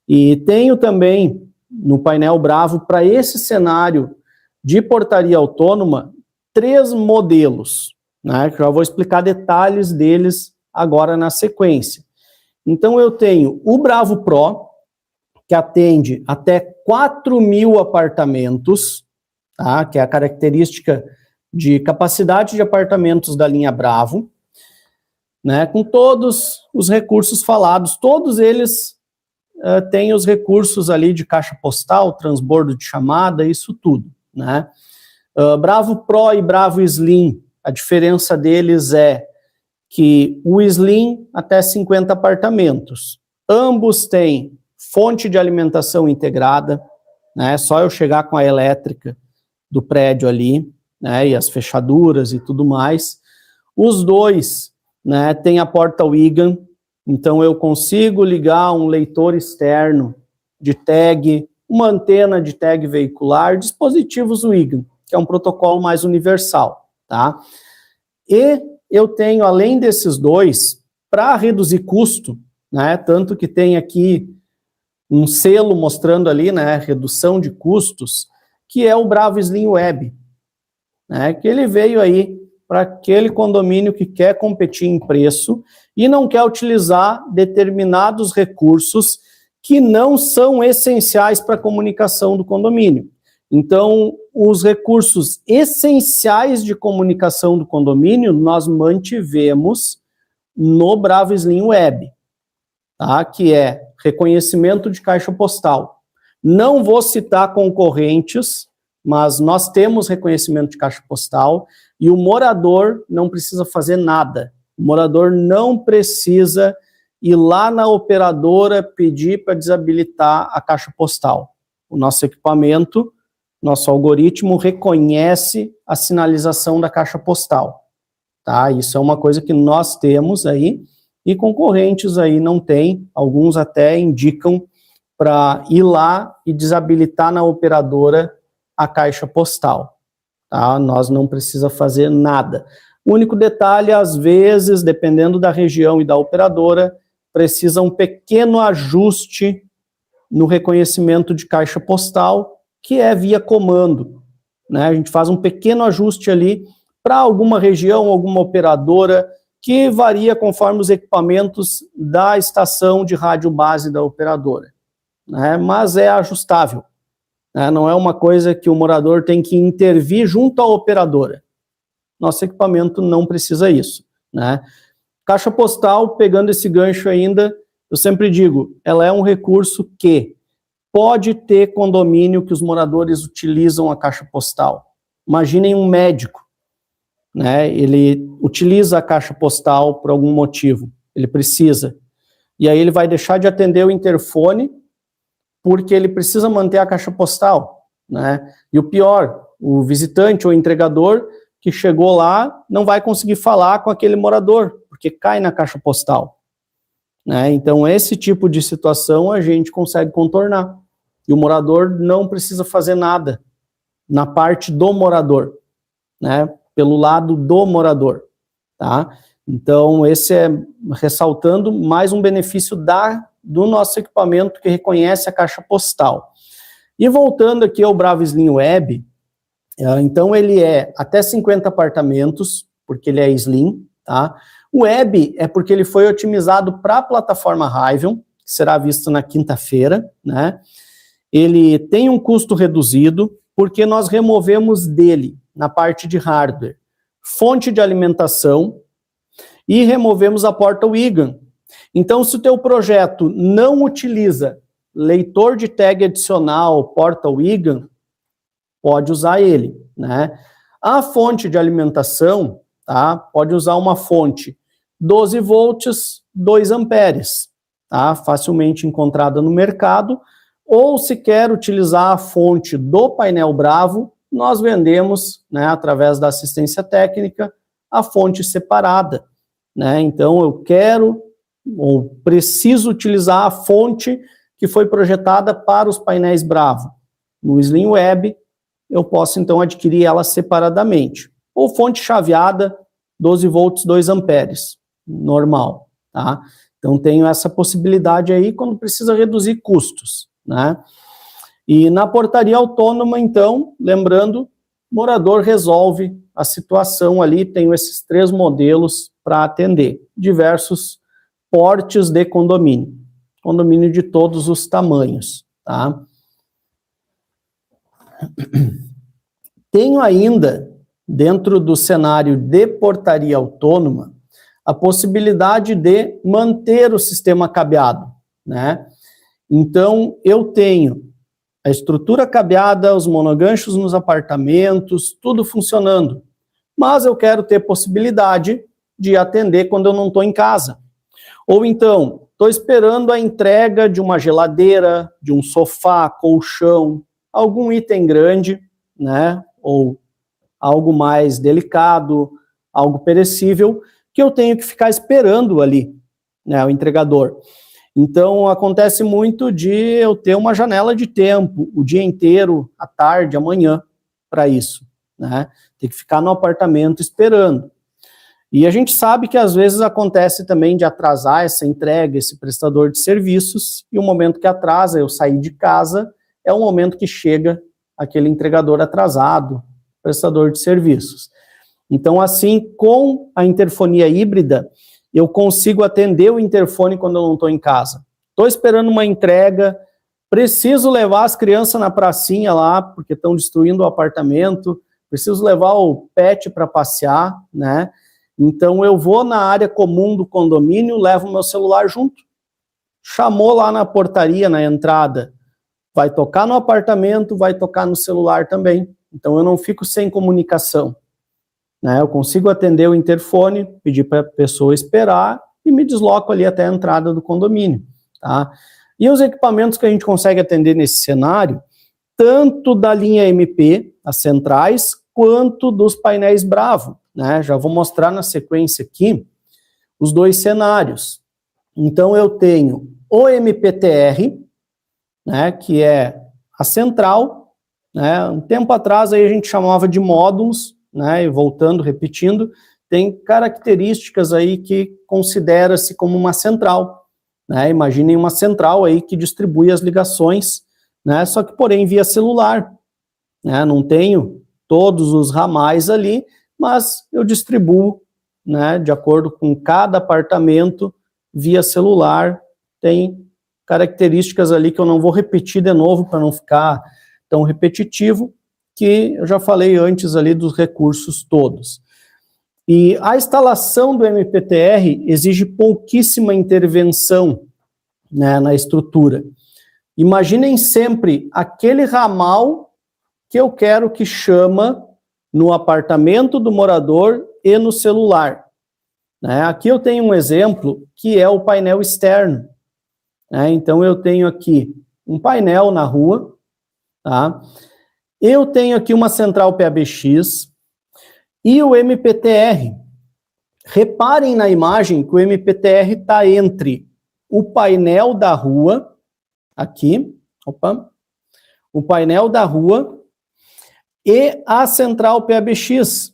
E tenho também no painel Bravo, para esse cenário de portaria autônoma, 3 modelos, né? Que já vou explicar detalhes deles agora na sequência. Então eu tenho o Bravo Pro, que atende até 4.000 apartamentos, tá? Que é a característica de capacidade de apartamentos da linha Bravo, né? Com todos os recursos falados, todos eles têm os recursos ali de caixa postal, transbordo de chamada, isso tudo, né? Bravo Pro e Bravo Slim, a diferença deles é que o Slim até 50 apartamentos. Ambos têm fonte de alimentação integrada, né? Só eu chegar com a elétrica do prédio ali, né? E as fechaduras e tudo mais. Os dois, né? Tem a porta WIGAN, então eu consigo ligar um leitor externo de tag, uma antena de tag veicular, dispositivos WIGAN, que é um protocolo mais universal, tá? E eu tenho, além desses dois, para reduzir custo, né, tanto que tem aqui um selo mostrando ali, né, redução de custos, que é o Bravo Slim Web, né, que ele veio aí para aquele condomínio que quer competir em preço e não quer utilizar determinados recursos que não são essenciais para a comunicação do condomínio. Então, os recursos essenciais de comunicação do condomínio, nós mantivemos no Bravo Slim Web, tá? Que é reconhecimento de caixa postal. Não vou citar concorrentes, mas nós temos reconhecimento de caixa postal e o morador não precisa fazer nada. O morador não precisa ir lá na operadora pedir para desabilitar a caixa postal. O nosso equipamento, nosso algoritmo reconhece a sinalização da caixa postal, tá? Isso é uma coisa que nós temos aí e concorrentes aí não tem, alguns até indicam para ir lá e desabilitar na operadora a caixa postal, tá? Nós não precisa fazer nada. O único detalhe, às vezes, dependendo da região e da operadora, precisa um pequeno ajuste no reconhecimento de caixa postal, que é via comando, né? A gente faz um pequeno ajuste ali para alguma região, alguma operadora, que varia conforme os equipamentos da estação de rádio base da operadora, né? Mas é ajustável, né? Não é uma coisa que o morador tem que intervir junto à operadora. Nosso equipamento não precisa isso, né? Caixa postal, pegando esse gancho ainda, eu sempre digo, ela é um recurso que pode ter condomínio que os moradores utilizam a caixa postal. Imaginem um médico, né? Ele utiliza a caixa postal por algum motivo, ele precisa. E aí ele vai deixar de atender o interfone porque ele precisa manter a caixa postal, né? E o pior, o visitante ou entregador que chegou lá não vai conseguir falar com aquele morador, porque cai na caixa postal, né? Então, esse tipo de situação a gente consegue contornar. E o morador não precisa fazer nada na parte do morador, né? Pelo lado do morador, tá? Então, esse é, ressaltando, mais um benefício do nosso equipamento que reconhece a caixa postal. E voltando aqui ao Brava Slim Web, então ele é até 50 apartamentos, porque ele é Slim, tá? O Web é porque ele foi otimizado para a plataforma Rivian, que será visto na quinta-feira, né? Ele tem um custo reduzido, porque nós removemos dele, na parte de hardware, fonte de alimentação e removemos a porta WIGAN. Então, se o teu projeto não utiliza leitor de tag adicional, porta WIGAN, pode usar ele, né? A fonte de alimentação, tá? Pode usar uma fonte 12 volts, 2 amperes, tá? Facilmente encontrada no mercado, ou se quer utilizar a fonte do painel Bravo, nós vendemos, né, através da assistência técnica, a fonte separada, né? Então, eu quero ou preciso utilizar a fonte que foi projetada para os painéis Bravo. No Slim Web, eu posso, então, adquirir ela separadamente. Ou fonte chaveada, 12 volts, 2 amperes, normal, tá? Então, tenho essa possibilidade aí quando precisa reduzir custos, né? E na portaria autônoma, então, lembrando, morador resolve a situação ali, tenho esses 3 modelos para atender, diversos portes de condomínio de todos os tamanhos, tá? Tenho ainda, dentro do cenário de portaria autônoma, a possibilidade de manter o sistema cabeado, né? Então, eu tenho a estrutura cabeada, os monoganchos nos apartamentos, tudo funcionando, mas eu quero ter possibilidade de atender quando eu não estou em casa. Ou então, estou esperando a entrega de uma geladeira, de um sofá, colchão, algum item grande, né? Ou algo mais delicado, algo perecível, que eu tenho que ficar esperando ali, né, o entregador. Então, acontece muito de eu ter uma janela de tempo, o dia inteiro, à tarde, amanhã, para isso, né? Tem que ficar no apartamento esperando. E a gente sabe que às vezes acontece também de atrasar essa entrega, esse prestador de serviços, e o momento que atrasa, eu sair de casa, é o momento que chega aquele entregador atrasado, prestador de serviços. Então, assim, com a interfonia híbrida, eu consigo atender o interfone quando eu não estou em casa. Estou esperando uma entrega, preciso levar as crianças na pracinha lá, porque estão destruindo o apartamento, preciso levar o pet para passear, né? Então, eu vou na área comum do condomínio, levo meu celular junto. Chamou lá na portaria, na entrada, vai tocar no apartamento, vai tocar no celular também. Então, eu não fico sem comunicação, né? Eu consigo atender o interfone, pedir para a pessoa esperar e me desloco ali até a entrada do condomínio, tá? E os equipamentos que a gente consegue atender nesse cenário, tanto da linha MP, as centrais, quanto dos painéis Bravo, né? Já vou mostrar na sequência aqui os 2 cenários. Então, eu tenho o MPTR, né, que é a central, né? Um tempo atrás aí a gente chamava de módulos, né? E voltando, repetindo, tem características aí que considera-se como uma central, né? Imaginem uma central aí que distribui as ligações, né? Só que, porém, via celular, né? Não tenho todos os ramais ali, mas eu distribuo, né, de acordo com cada apartamento, via celular, tem características ali que eu não vou repetir de novo para não ficar tão repetitivo, que eu já falei antes ali dos recursos todos. E a instalação do MPTR exige pouquíssima intervenção, né, na estrutura. Imaginem sempre aquele ramal que eu quero que chama no apartamento do morador e no celular, né? Aqui eu tenho um exemplo que é o painel externo, né? Então eu tenho aqui um painel na rua, tá? Eu tenho aqui uma central PABX E o MPTR, reparem na imagem que o MPTR está entre o painel da rua, aqui, o painel da rua e a central PABX,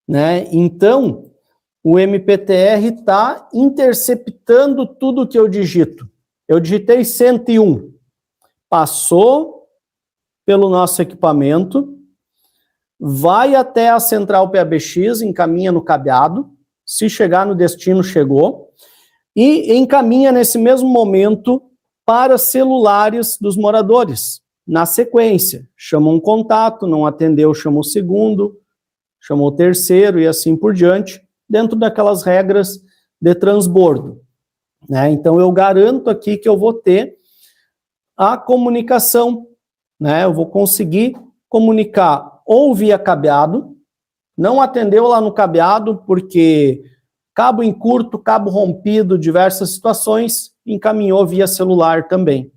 né? Então, o MPTR está interceptando tudo que eu digito. Eu digitei 101, passou pelo nosso equipamento, vai até a central PABX, encaminha no cabeado, se chegar no destino, chegou, e encaminha nesse mesmo momento para celulares dos moradores, na sequência. Chama um contato, não atendeu, chama o segundo, chamou o terceiro e assim por diante, dentro daquelas regras de transbordo, né? Então, eu garanto aqui que eu vou ter a comunicação, né? Eu vou conseguir comunicar ou via cabeado, não atendeu lá no cabeado porque cabo em curto, cabo rompido, diversas situações, encaminhou via celular também,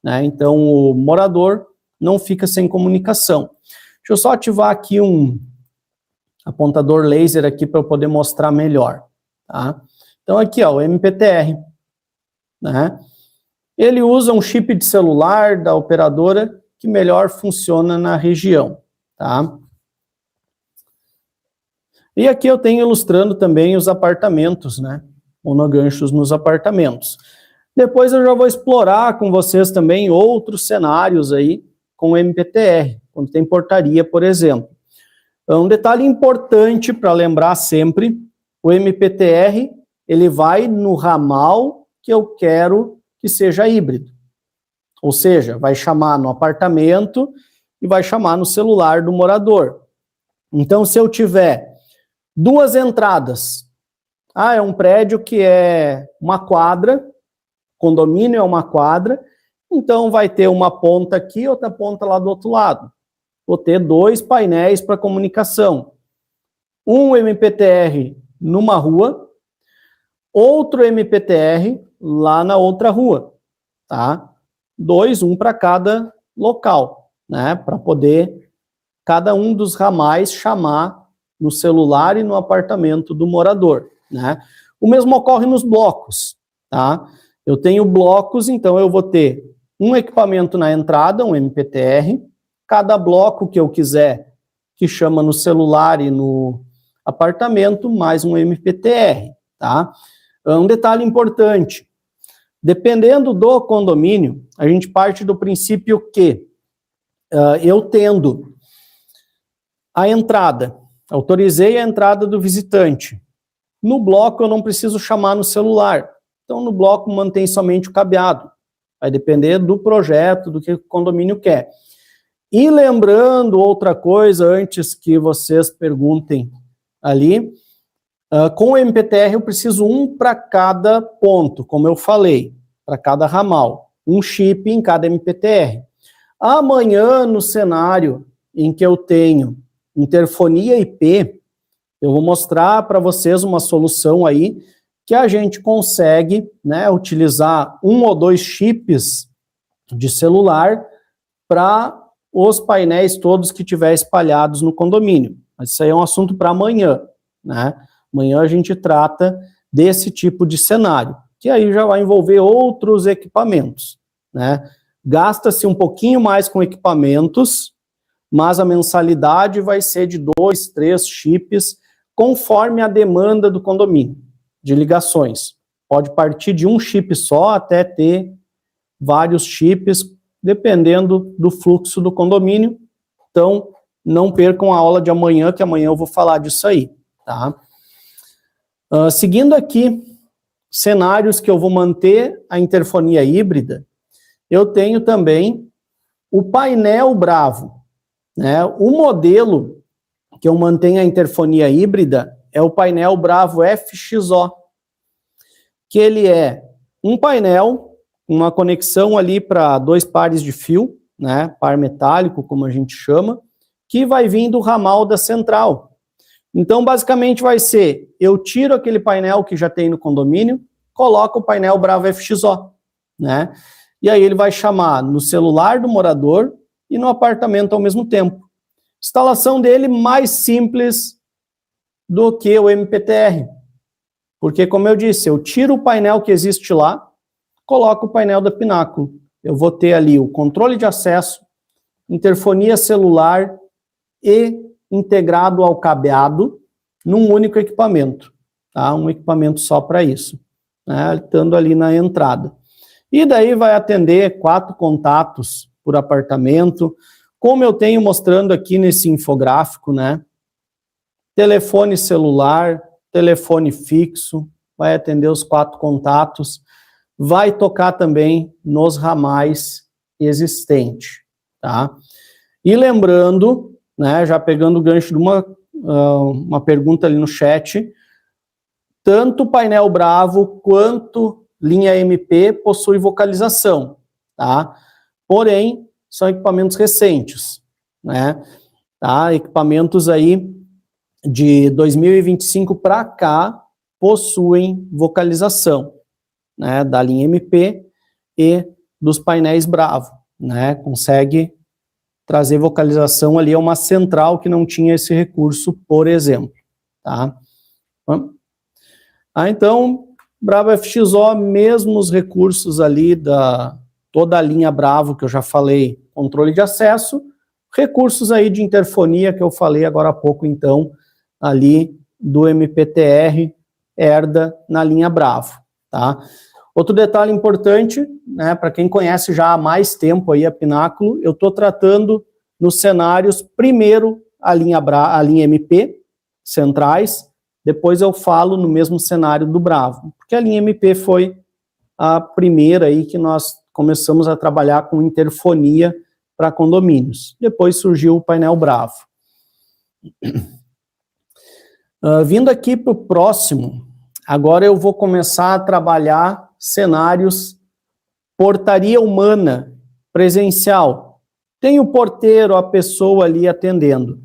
né? Então, o morador não fica sem comunicação. Deixa eu só ativar aqui um apontador laser aqui para eu poder mostrar melhor, tá? Então, aqui, ó, o MPTR, né? Ele usa um chip de celular da operadora que melhor funciona na região, tá? E aqui eu tenho ilustrando também os apartamentos, né? Monoganchos nos apartamentos. Depois eu já vou explorar com vocês também outros cenários aí com o MPTR, quando tem portaria, por exemplo. Um detalhe importante para lembrar sempre, o MPTR, ele vai no ramal que eu quero que seja híbrido. Ou seja, vai chamar no apartamento e vai chamar no celular do morador. Então, se eu tiver duas entradas, é um prédio que é uma quadra, condomínio é uma quadra, então vai ter uma ponta aqui, outra ponta lá do outro lado. Vou ter dois painéis para comunicação. Um MPTR numa rua, outro MPTR lá na outra rua, tá? Um para cada local, né? Para poder cada um dos ramais chamar no celular e no apartamento do morador, né? O mesmo ocorre nos blocos, tá? Eu tenho blocos, então eu vou ter um equipamento na entrada, um MPTR, cada bloco que eu quiser, que chama no celular e no apartamento, mais um MPTR, tá? Um detalhe importante, dependendo do condomínio, a gente parte do princípio que eu tendo a entrada, autorizei a entrada do visitante, no bloco eu não preciso chamar no celular, então no bloco mantém somente o cabeado, vai depender do projeto, do que o condomínio quer. E lembrando outra coisa, antes que vocês perguntem ali, com o MPTR eu preciso um para cada ponto, como eu falei, para cada ramal, um chip em cada MPTR. Amanhã, no cenário em que eu tenho interfonia IP, eu vou mostrar para vocês uma solução aí que a gente consegue, né, utilizar um ou dois chips de celular para os painéis todos que tiver espalhados no condomínio. Mas isso aí é um assunto para amanhã, né? Amanhã a gente trata desse tipo de cenário, que aí já vai envolver outros equipamentos, né? Gasta-se um pouquinho mais com equipamentos, mas a mensalidade vai ser de 2, 3 chips, conforme a demanda do condomínio, de ligações. Pode partir de um chip só até ter vários chips, dependendo do fluxo do condomínio. Então, não percam a aula de amanhã, que amanhã eu vou falar disso aí, tá? Seguindo aqui, cenários que eu vou manter a interfonia híbrida, eu tenho também o painel Bravo, né? O modelo que eu mantenho a interfonia híbrida é o painel Bravo FXO, que ele é um painel, uma conexão ali para 2 pares de fio, né, par metálico, como a gente chama, que vai vir do ramal da central. Então, basicamente vai ser, eu tiro aquele painel que já tem no condomínio, coloco o painel Bravo FXO, né, e aí ele vai chamar no celular do morador e no apartamento ao mesmo tempo. Instalação dele mais simples do que o MPTR. Porque, como eu disse, eu tiro o painel que existe lá, coloco o painel da Pináculo. Eu vou ter ali o controle de acesso, interfonia celular e integrado ao cabeado num único equipamento, tá? Um equipamento só para isso, né? Estando ali na entrada. E daí vai atender 4 contatos por apartamento, como eu tenho mostrando aqui nesse infográfico, né? Telefone celular, telefone fixo, vai atender os 4 contatos, vai tocar também nos ramais existentes, tá? E lembrando, né, já pegando o gancho de uma pergunta ali no chat, tanto o painel Bravo quanto linha MP possui vocalização, tá? Porém, são equipamentos recentes, né? Tá? Equipamentos aí de 2025 para cá possuem vocalização, né? Da linha MP e dos painéis Bravo, né? Consegue trazer vocalização ali a uma central que não tinha esse recurso, por exemplo, tá? Então, Bravo FXO, mesmo os recursos ali da toda a linha Bravo, que eu já falei, controle de acesso, recursos aí de interfonia, que eu falei agora há pouco, então, ali do MPTR, herda na linha Bravo, tá? Outro detalhe importante, né, para quem conhece já há mais tempo aí a Pináculo, eu estou tratando nos cenários, primeiro a linha MP, centrais, depois eu falo no mesmo cenário do Bravo, porque a linha MP foi a primeira aí que nós começamos a trabalhar com interfonia para condomínios. Depois surgiu o painel Bravo. Vindo aqui para o próximo, agora eu vou começar a trabalhar cenários portaria humana, presencial. Tem o porteiro, a pessoa ali atendendo.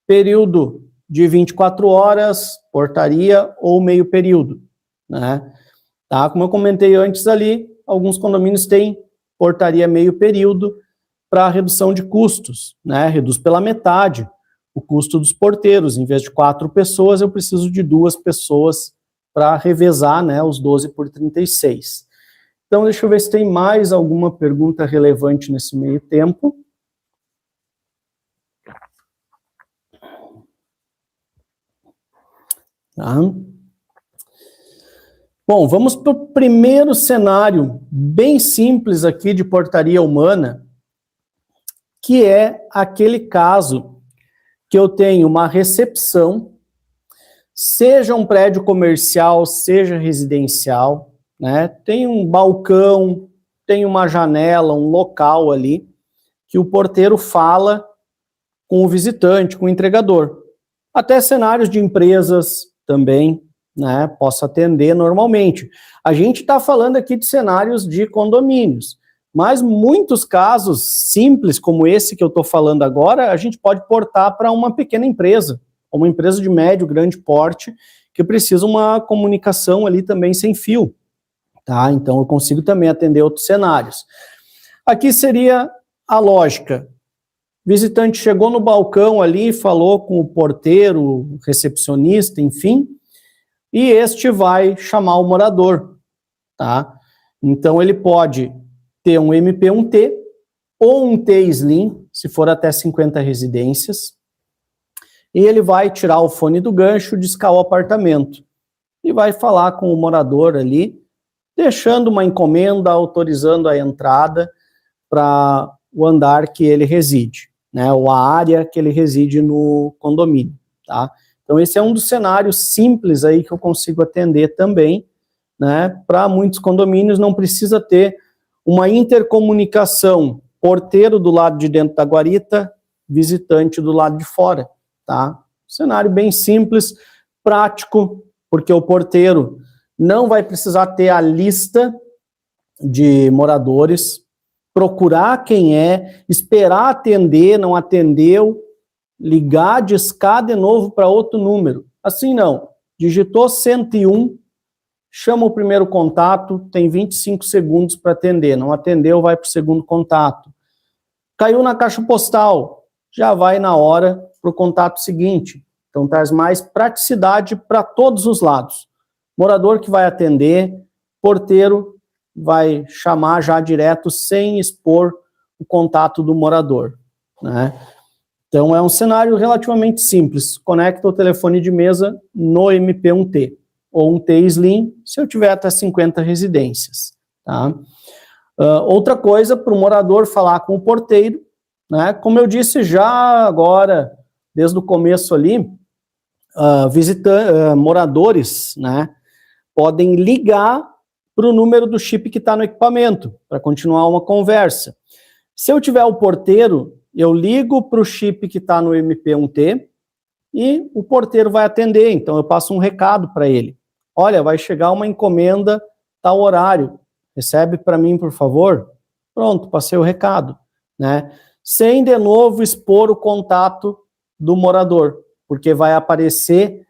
Período de 24 horas, portaria ou meio período, né? Tá? Como eu comentei antes ali, alguns condomínios têm portaria meio período para redução de custos, né? Reduz pela metade o custo dos porteiros. Em vez de 4 pessoas, eu preciso de 2 pessoas para revezar, né, os 12 por 36. Então, deixa eu ver se tem mais alguma pergunta relevante nesse meio tempo. Tá. Bom, vamos para o primeiro cenário, bem simples aqui de portaria humana, que é aquele caso que eu tenho uma recepção, seja um prédio comercial, seja residencial, né? Tem um balcão, tem uma janela, um local ali, que o porteiro fala com o visitante, com o entregador. Até cenários de empresas também, né? Posso atender normalmente. A gente está falando aqui de cenários de condomínios, mas muitos casos simples, como esse que eu estou falando agora, a gente pode portar para uma pequena empresa, uma empresa de médio, grande porte, que precisa uma comunicação ali também sem fio, tá? Então eu consigo também atender outros cenários. Aqui seria a lógica. O visitante chegou no balcão ali, falou com o porteiro, o recepcionista, enfim, e este vai chamar o morador, tá? Então ele pode ter um MP1T ou um T-Slim, se for até 50 residências, e ele vai tirar o fone do gancho, discar o apartamento, e vai falar com o morador ali, deixando uma encomenda, autorizando a entrada para o andar que ele reside, né, ou a área que ele reside no condomínio, tá? Então esse é um dos cenários simples aí que eu consigo atender também, né? Para muitos condomínios não precisa ter uma intercomunicação, porteiro do lado de dentro da guarita, visitante do lado de fora, tá? Cenário bem simples, prático, porque o porteiro não vai precisar ter a lista de moradores, procurar quem é, esperar atender, não atendeu, ligar, discar de novo para outro número. Assim não, digitou 101, chama o primeiro contato, tem 25 segundos para atender, não atendeu, vai para o segundo contato. Caiu na caixa postal, já vai na hora para o contato seguinte. Então, traz mais praticidade para todos os lados. Morador que vai atender, porteiro vai chamar já direto sem expor o contato do morador, né? Então, é um cenário relativamente simples. Conecta o telefone de mesa no MP1T, ou um T Slim, se eu tiver até 50 residências, tá? Outra coisa, para o morador falar com o porteiro, né? Como eu disse já agora, desde o começo ali, moradores, né, podem ligar para o número do chip que está no equipamento, para continuar uma conversa. Se eu tiver o porteiro, eu ligo para o chip que está no MP1T e o porteiro vai atender, então eu passo um recado para ele. Olha, vai chegar uma encomenda tal horário, recebe para mim, por favor? Pronto, passei o recado, né? Sem, de novo, expor o contato do morador, porque vai aparecer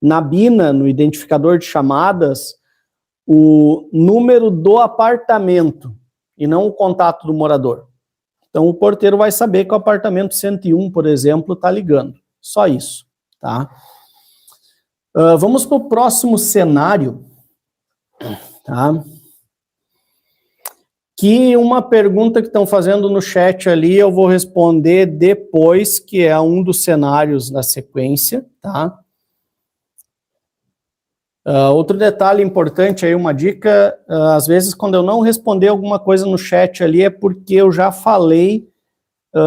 na BINA, no identificador de chamadas, o número do apartamento e não o contato do morador. Então, o porteiro vai saber que o apartamento 101, por exemplo, está ligando. Só isso, tá? Vamos para o próximo cenário, tá? Que uma pergunta que estão fazendo no chat ali, eu vou responder depois, que é um dos cenários da sequência, tá? Outro detalhe importante aí, uma dica, às vezes quando eu não responder alguma coisa no chat ali, é porque eu já falei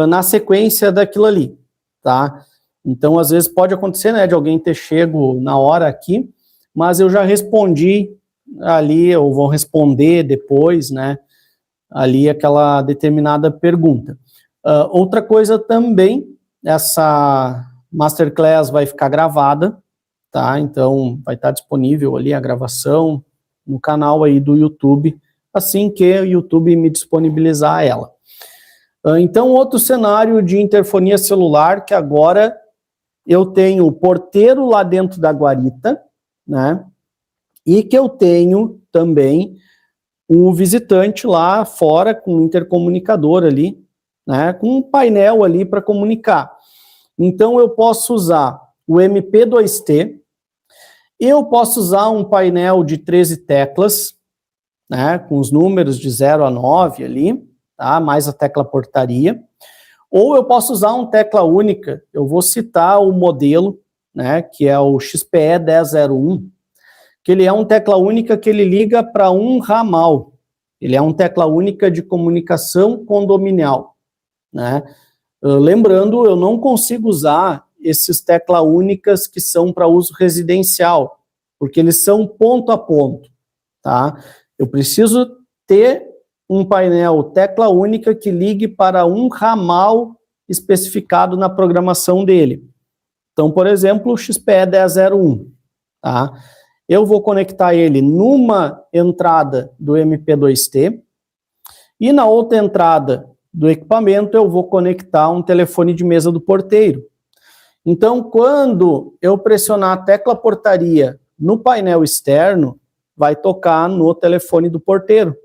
na sequência daquilo ali, tá? Então, às vezes pode acontecer, né, de alguém ter chego na hora aqui, mas eu já respondi ali, eu vou responder depois, né, ali aquela determinada pergunta. Outra coisa também, essa Masterclass vai ficar gravada, tá? Então, vai estar disponível ali a gravação no canal aí do YouTube, assim que o YouTube me disponibilizar ela. Então, outro cenário de interfonia celular, que agora eu tenho o porteiro lá dentro da guarita, né? E que eu tenho também o visitante lá fora com um intercomunicador ali, né? Com um painel ali para comunicar. Então, eu posso usar o MP2T, eu posso usar um painel de 13 teclas, né, com os números de 0 a 9 ali, tá, mais a tecla portaria, ou eu posso usar uma tecla única, eu vou citar o modelo, né, que é o XPE 1001, que ele é uma tecla única que ele liga para um ramal, ele é uma tecla única de comunicação condominial, né. Lembrando, eu não consigo usar esses tecla únicas que são para uso residencial, porque eles são ponto a ponto, tá? Eu preciso ter um painel tecla única que ligue para um ramal especificado na programação dele. Então, por exemplo, o XPE 1001, tá? Eu vou conectar ele numa entrada do MP2T e na outra entrada do equipamento eu vou conectar um telefone de mesa do porteiro. Então, quando eu pressionar a tecla portaria no painel externo, vai tocar no telefone do porteiro.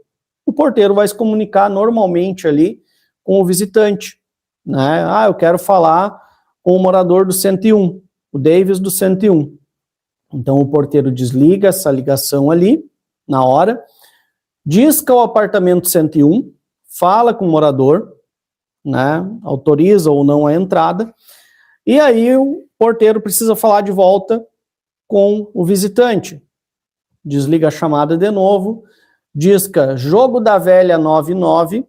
O porteiro vai se comunicar normalmente ali com o visitante, né? Ah, eu quero falar com o morador do 101, o Davis do 101. Então, o porteiro desliga essa ligação ali, na hora, disca o apartamento 101, fala com o morador, né, autoriza ou não a entrada, e aí o porteiro precisa falar de volta com o visitante. Desliga a chamada de novo, disca jogo da velha 99,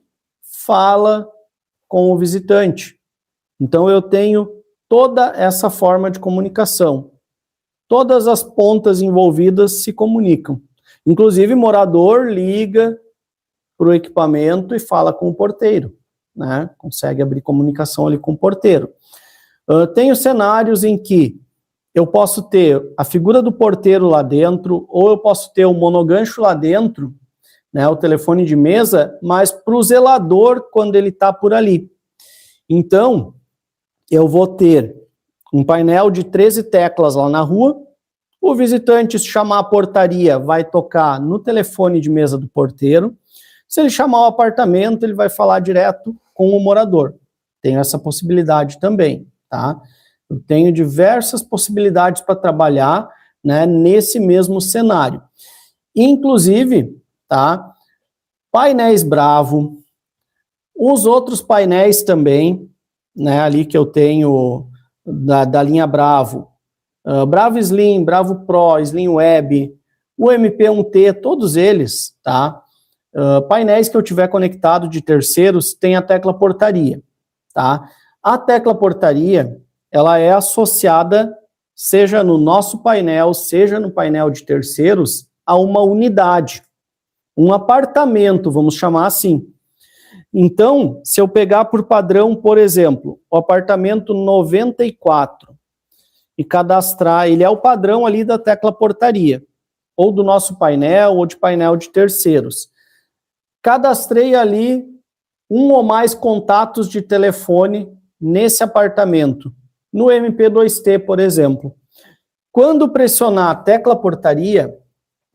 fala com o visitante. Então eu tenho toda essa forma de comunicação. Todas as pontas envolvidas se comunicam. Inclusive, morador liga para o equipamento e fala com o porteiro, né? Consegue abrir comunicação ali com o porteiro. Tenho cenários em que eu posso ter a figura do porteiro lá dentro, ou eu posso ter o monogancho lá dentro, né, o telefone de mesa, mas para o zelador quando ele está por ali. Então, eu vou ter um painel de 13 teclas lá na rua, o visitante, se chamar a portaria, vai tocar no telefone de mesa do porteiro. Se ele chamar o apartamento, ele vai falar direto com o morador. Tem essa possibilidade também, tá? Eu tenho diversas possibilidades para trabalhar, né, nesse mesmo cenário. Inclusive, tá, painéis Bravo, os outros painéis também, né, ali que eu tenho da linha Bravo, Bravo Slim, Bravo Pro, Slim Web, o MP1T, todos eles, tá? Painéis que eu tiver conectado de terceiros tem a tecla portaria, tá? A tecla portaria, ela é associada, seja no nosso painel, seja no painel de terceiros, a uma unidade, um apartamento, vamos chamar assim. Então, se eu pegar por padrão, por exemplo, o apartamento 94 e cadastrar, ele é o padrão ali da tecla portaria, ou do nosso painel, ou de painel de terceiros. Cadastrei ali um ou mais contatos de telefone nesse apartamento, no MP2T, por exemplo. Quando pressionar a tecla portaria,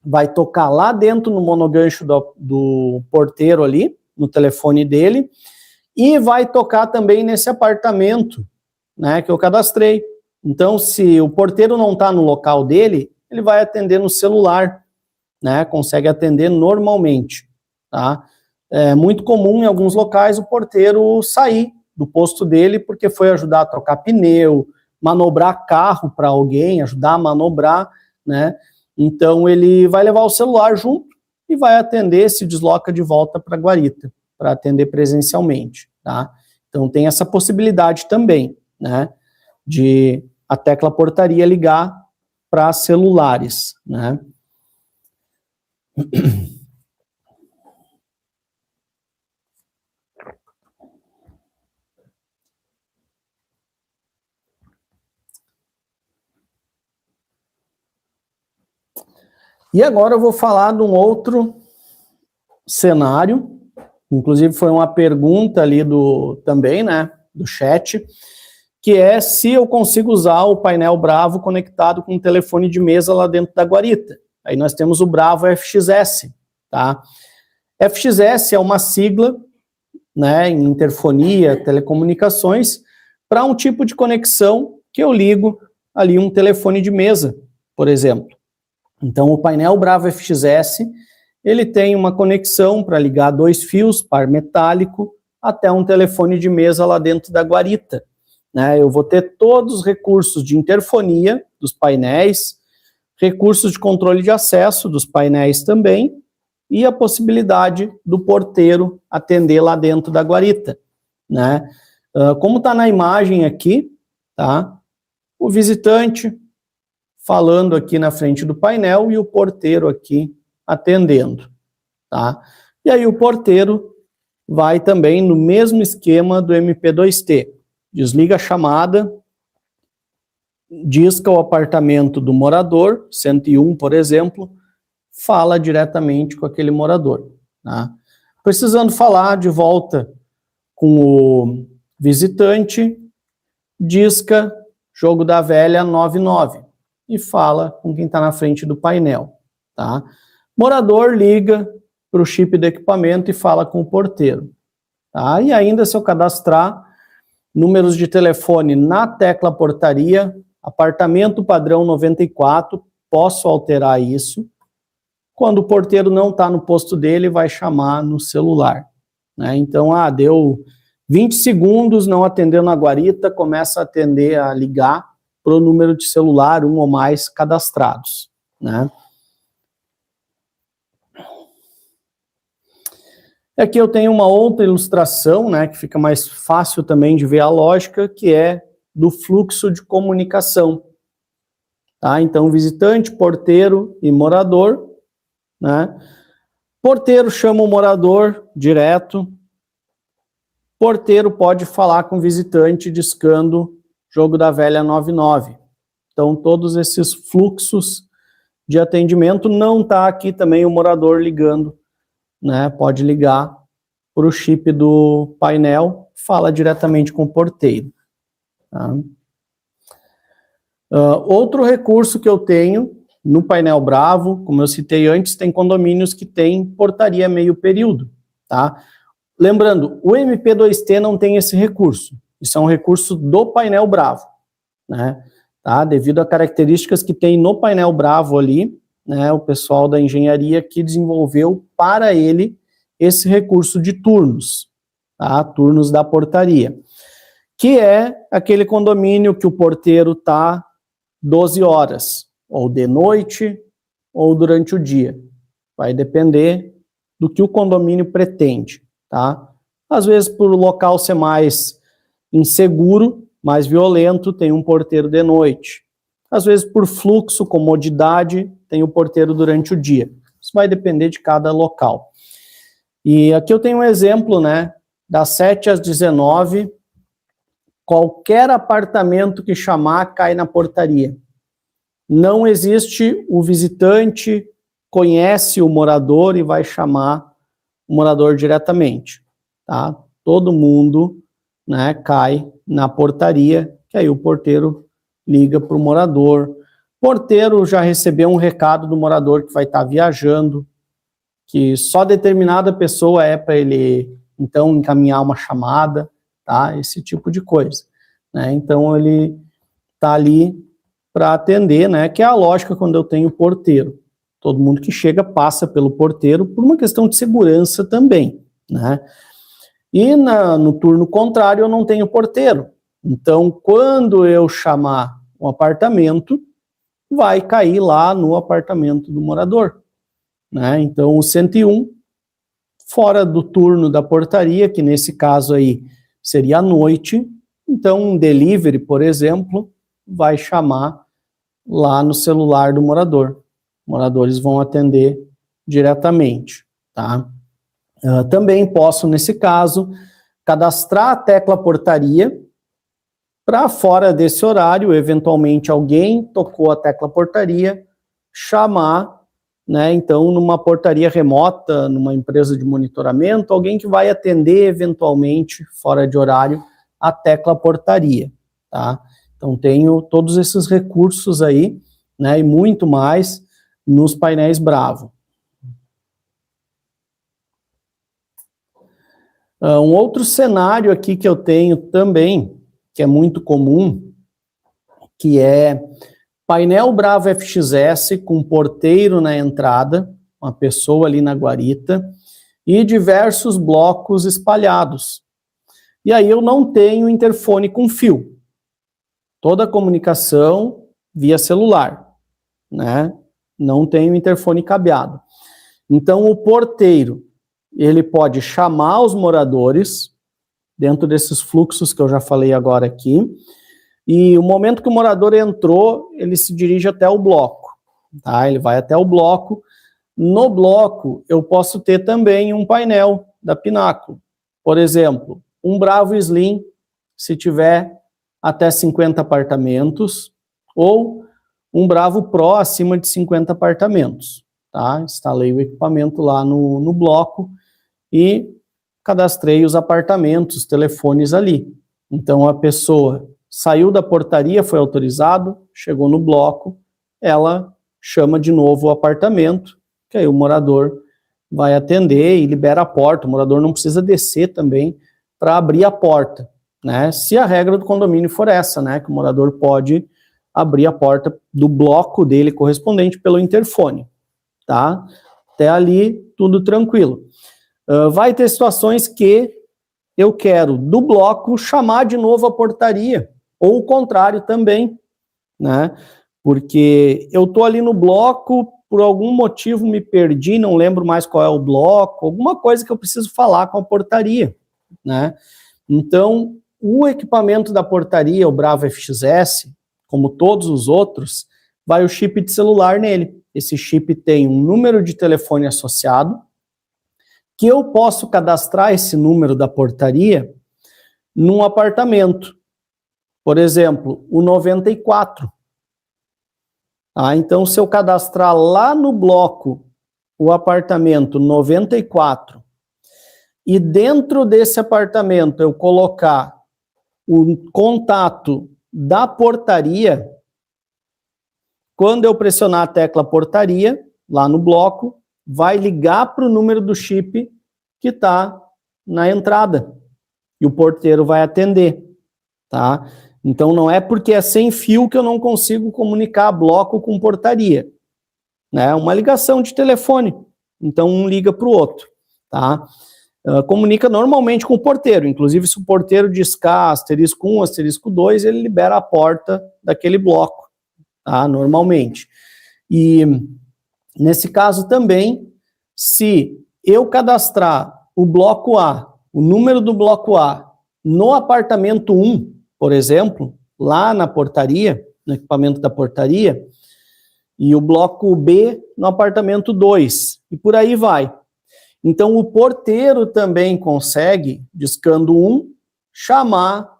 vai tocar lá dentro no monogancho do porteiro ali, no telefone dele, e vai tocar também nesse apartamento, né, que eu cadastrei. Então, se o porteiro não está no local dele, ele vai atender no celular, né, consegue atender normalmente, tá? É muito comum em alguns locais o porteiro sair do posto dele porque foi ajudar a trocar pneu, manobrar carro para alguém, ajudar a manobrar, né? Então, ele vai levar o celular junto e vai atender, se desloca de volta para a guarita, para atender presencialmente, tá? Então, tem essa possibilidade também, né, de a tecla portaria ligar para celulares, né? E agora eu vou falar de um outro cenário, inclusive foi uma pergunta ali também, né, do chat, que é se eu consigo usar o painel Bravo conectado com um telefone de mesa lá dentro da guarita. Aí nós temos o Bravo FXS, tá? FXS é uma sigla, né, em interfonia, telecomunicações, para um tipo de conexão que eu ligo ali um telefone de mesa, por exemplo. Então, o painel Bravo FXS, ele tem uma conexão para ligar 2 fios, par metálico, até um telefone de mesa lá dentro da guarita, né? Eu vou ter todos os recursos de interfonia dos painéis, recursos de controle de acesso dos painéis também, e a possibilidade do porteiro atender lá dentro da guarita, né? Como está na imagem aqui, tá? O visitante falando aqui na frente do painel e o porteiro aqui atendendo, tá? E aí o porteiro vai também no mesmo esquema do MP2T. Desliga a chamada, disca o apartamento do morador, 101, por exemplo, fala diretamente com aquele morador, tá? Precisando falar de volta com o visitante, disca Jogo da Velha 99 e fala com quem está na frente do painel, tá? Morador liga para o chip do equipamento e fala com o porteiro, tá? E ainda, se eu cadastrar números de telefone na tecla portaria, apartamento padrão 94, posso alterar isso. Quando o porteiro não está no posto dele, vai chamar no celular, né? Então, deu 20 segundos, não atendeu na guarita, começa a atender, a ligar para o número de celular, um ou mais cadastrados, né? Aqui eu tenho uma outra ilustração, né, que fica mais fácil também de ver a lógica, que é do fluxo de comunicação, tá? Então, visitante, porteiro e morador, né? Porteiro chama o morador direto, porteiro pode falar com o visitante discando Jogo da Velha 99. Então, todos esses fluxos de atendimento, não está aqui também o morador ligando, né? Pode ligar para o chip do painel, fala diretamente com o porteiro, tá? Outro recurso que eu tenho no painel Bravo, como eu citei antes, tem condomínios que tem portaria meio período, tá? Lembrando, o MP2T não tem esse recurso, isso é um recurso do painel Bravo. né? Tá? Devido a características que tem no painel Bravo ali, né? O pessoal da engenharia que desenvolveu para ele esse recurso de turnos, tá? Turnos da portaria, que é aquele condomínio que o porteiro está 12 horas, ou de noite, ou durante o dia. Vai depender do que o condomínio pretende, tá? Às vezes, por o local ser mais inseguro, mais violento, tem um porteiro de noite. Às vezes, por fluxo, comodidade, tem o porteiro durante o dia. Isso vai depender de cada local. E aqui eu tenho um exemplo, né? Das 7 às 19, qualquer apartamento que chamar cai na portaria. Não existe o visitante conhece o morador e vai chamar o morador diretamente, tá? Todo mundo, né, cai na portaria, que aí o porteiro liga para o morador. O porteiro já recebeu um recado do morador que vai estar viajando, que só determinada pessoa é para ele, então, encaminhar uma chamada, tá? Esse tipo de coisa, né? Então, ele está ali para atender, né? Que é a lógica quando eu tenho porteiro. Todo mundo que chega passa pelo porteiro por uma questão de segurança também, né? E no turno contrário eu não tenho porteiro. Então, quando eu chamar um apartamento, vai cair lá no apartamento do morador, né? Então, o 101, fora do turno da portaria, que nesse caso aí seria à noite, então um delivery, por exemplo, vai chamar lá no celular do morador. Moradores vão atender diretamente, tá? Também posso, nesse caso, cadastrar a tecla portaria para fora desse horário, eventualmente alguém tocou a tecla portaria, chamar, né, então, numa portaria remota, numa empresa de monitoramento, alguém que vai atender, eventualmente, fora de horário, a tecla portaria, tá? Então, tenho todos esses recursos aí, né, e muito mais nos painéis Bravo. Um outro cenário aqui que eu tenho também, que é muito comum, que é painel Bravo FXS com porteiro na entrada, uma pessoa ali na guarita, e diversos blocos espalhados. E aí eu não tenho interfone com fio. Toda a comunicação via celular, né? Não tenho interfone cabeado. Então o porteiro, ele pode chamar os moradores, dentro desses fluxos que eu já falei agora aqui, e o momento que o morador entrou, ele se dirige até o bloco, tá? Ele vai até o bloco. No bloco, eu posso ter também um painel da Pináculo. Por exemplo, um Bravo Slim, se tiver até 50 apartamentos, ou um Bravo Pro acima de 50 apartamentos, tá? Instalei o equipamento lá no bloco e cadastrei os apartamentos, telefones ali. Então, a pessoa saiu da portaria, foi autorizado, chegou no bloco, ela chama de novo o apartamento, que aí o morador vai atender e libera a porta. O morador não precisa descer também para abrir a porta, né? Se a regra do condomínio for essa, né? Que o morador pode abrir a porta do bloco dele correspondente pelo interfone, tá? Até ali, tudo tranquilo. Vai ter situações que eu quero, do bloco, chamar de novo a portaria, ou o contrário também, né? Porque eu tô ali no bloco, por algum motivo me perdi, não lembro mais qual é o bloco, alguma coisa que eu preciso falar com a portaria, né? Então, o equipamento da portaria, o Bravo FXS, como todos os outros, vai o chip de celular nele. Esse chip tem um número de telefone associado, que eu posso cadastrar esse número da portaria num apartamento. Por exemplo, o 94. Então, se eu cadastrar lá no bloco o apartamento 94 e dentro desse apartamento eu colocar o contato da portaria, quando eu pressionar a tecla portaria, lá no bloco, vai ligar para o número do chip que está na entrada e o porteiro vai atender, tá? Então, não é porque é sem fio que eu não consigo comunicar bloco com portaria. É uma ligação de telefone. Então, um liga para o outro, tá? Comunica normalmente com o porteiro. Inclusive, se o porteiro discar asterisco 1, asterisco 2, ele libera a porta daquele bloco, tá? Normalmente. E, nesse caso também, se eu cadastrar o bloco A, o número do bloco A, no apartamento 1, por exemplo, lá na portaria, no equipamento da portaria, e o bloco B no apartamento 2, e por aí vai. Então, o porteiro também consegue, discando 1, chamar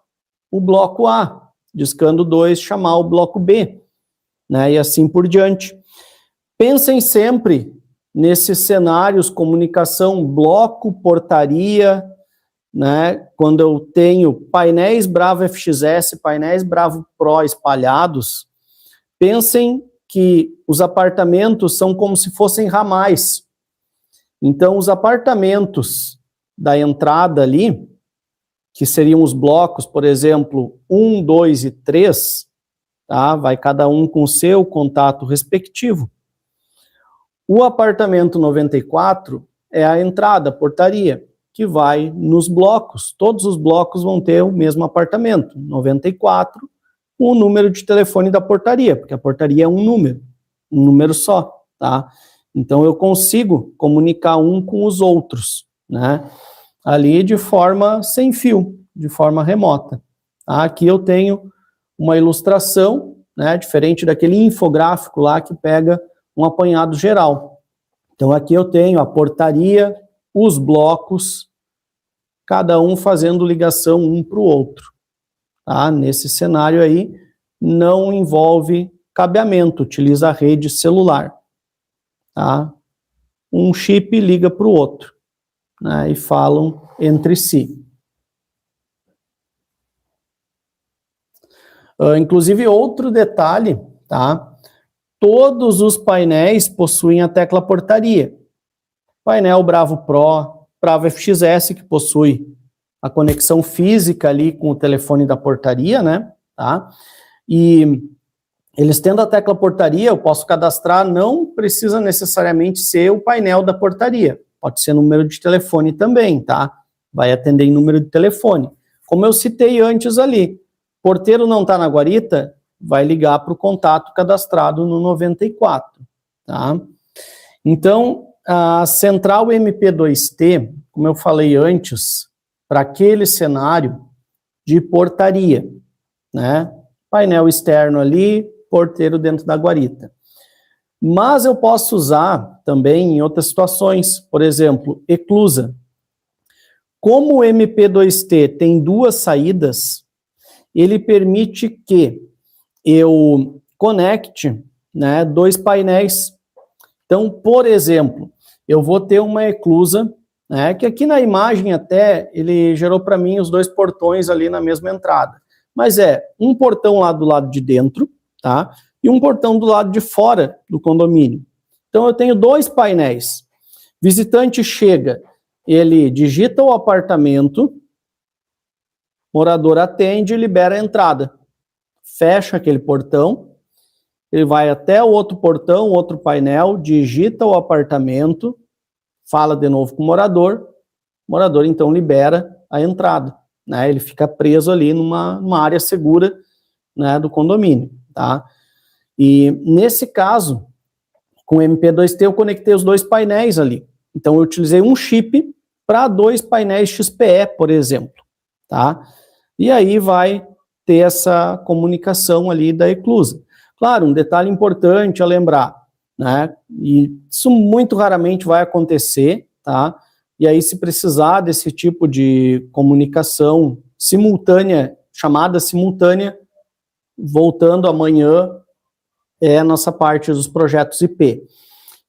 o bloco A, discando 2, chamar o bloco B, né, e assim por diante. Pensem sempre nesses cenários, comunicação, bloco, portaria, né, quando eu tenho painéis Bravo FXS, painéis Bravo Pro espalhados, pensem que os apartamentos são como se fossem ramais. Então, os apartamentos da entrada ali, que seriam os blocos, por exemplo, 1, 2 e 3, tá? Vai cada um com o seu contato respectivo. O apartamento 94 é a entrada, a portaria, que vai nos blocos. Todos os blocos vão ter o mesmo apartamento, 94, com o número de telefone da portaria, porque a portaria é um número só, tá? Então, eu consigo comunicar um com os outros, né? Ali de forma sem fio, de forma remota. Tá? Aqui eu tenho uma ilustração, né? Diferente daquele infográfico lá que pega um apanhado geral. Então, aqui eu tenho a portaria, os blocos, cada um fazendo ligação um para o outro. Tá? Nesse cenário aí, não envolve cabeamento, utiliza a rede celular. Tá? Um chip liga para o outro, né, e falam entre si. Inclusive, outro detalhe, tá? Todos os painéis possuem a tecla portaria. Painel Bravo Pro, Bravo FXS, que possui a conexão física ali com o telefone da portaria, né? Tá? E eles tendo a tecla portaria, eu posso cadastrar, não precisa necessariamente ser o painel da portaria. Pode ser número de telefone também, tá? Vai atender em número de telefone. Como eu citei antes ali, porteiro não está na guarita, vai ligar para o contato cadastrado no 94, tá? Então, a central MP2T, como eu falei antes, para aquele cenário de portaria, né? Painel externo ali, porteiro dentro da guarita. Mas eu posso usar também em outras situações, por exemplo, eclusa. Como o MP2T tem duas saídas, ele permite que eu conecte, né, dois painéis. Então, por exemplo, eu vou ter uma eclusa, né, que aqui na imagem até ele gerou para mim os dois portões ali na mesma entrada. Mas é um portão lá do lado de dentro, tá? E um portão do lado de fora do condomínio. Então, eu tenho dois painéis. Visitante chega, ele digita o apartamento, morador atende e libera a entrada. Fecha aquele portão, ele vai até o outro portão, outro painel, digita o apartamento, fala de novo com o morador então libera a entrada, né? Ele fica preso ali numa área segura, né, do condomínio, tá? E nesse caso, com o MP2T eu conectei os dois painéis ali. Então eu utilizei um chip para dois painéis XPE, por exemplo, tá? E aí vai ter essa comunicação ali da eclusa. Claro, um detalhe importante a lembrar, né? E isso muito raramente vai acontecer, tá? E aí, se precisar desse tipo de comunicação simultânea, chamada simultânea, voltando amanhã, é a nossa parte dos projetos IP.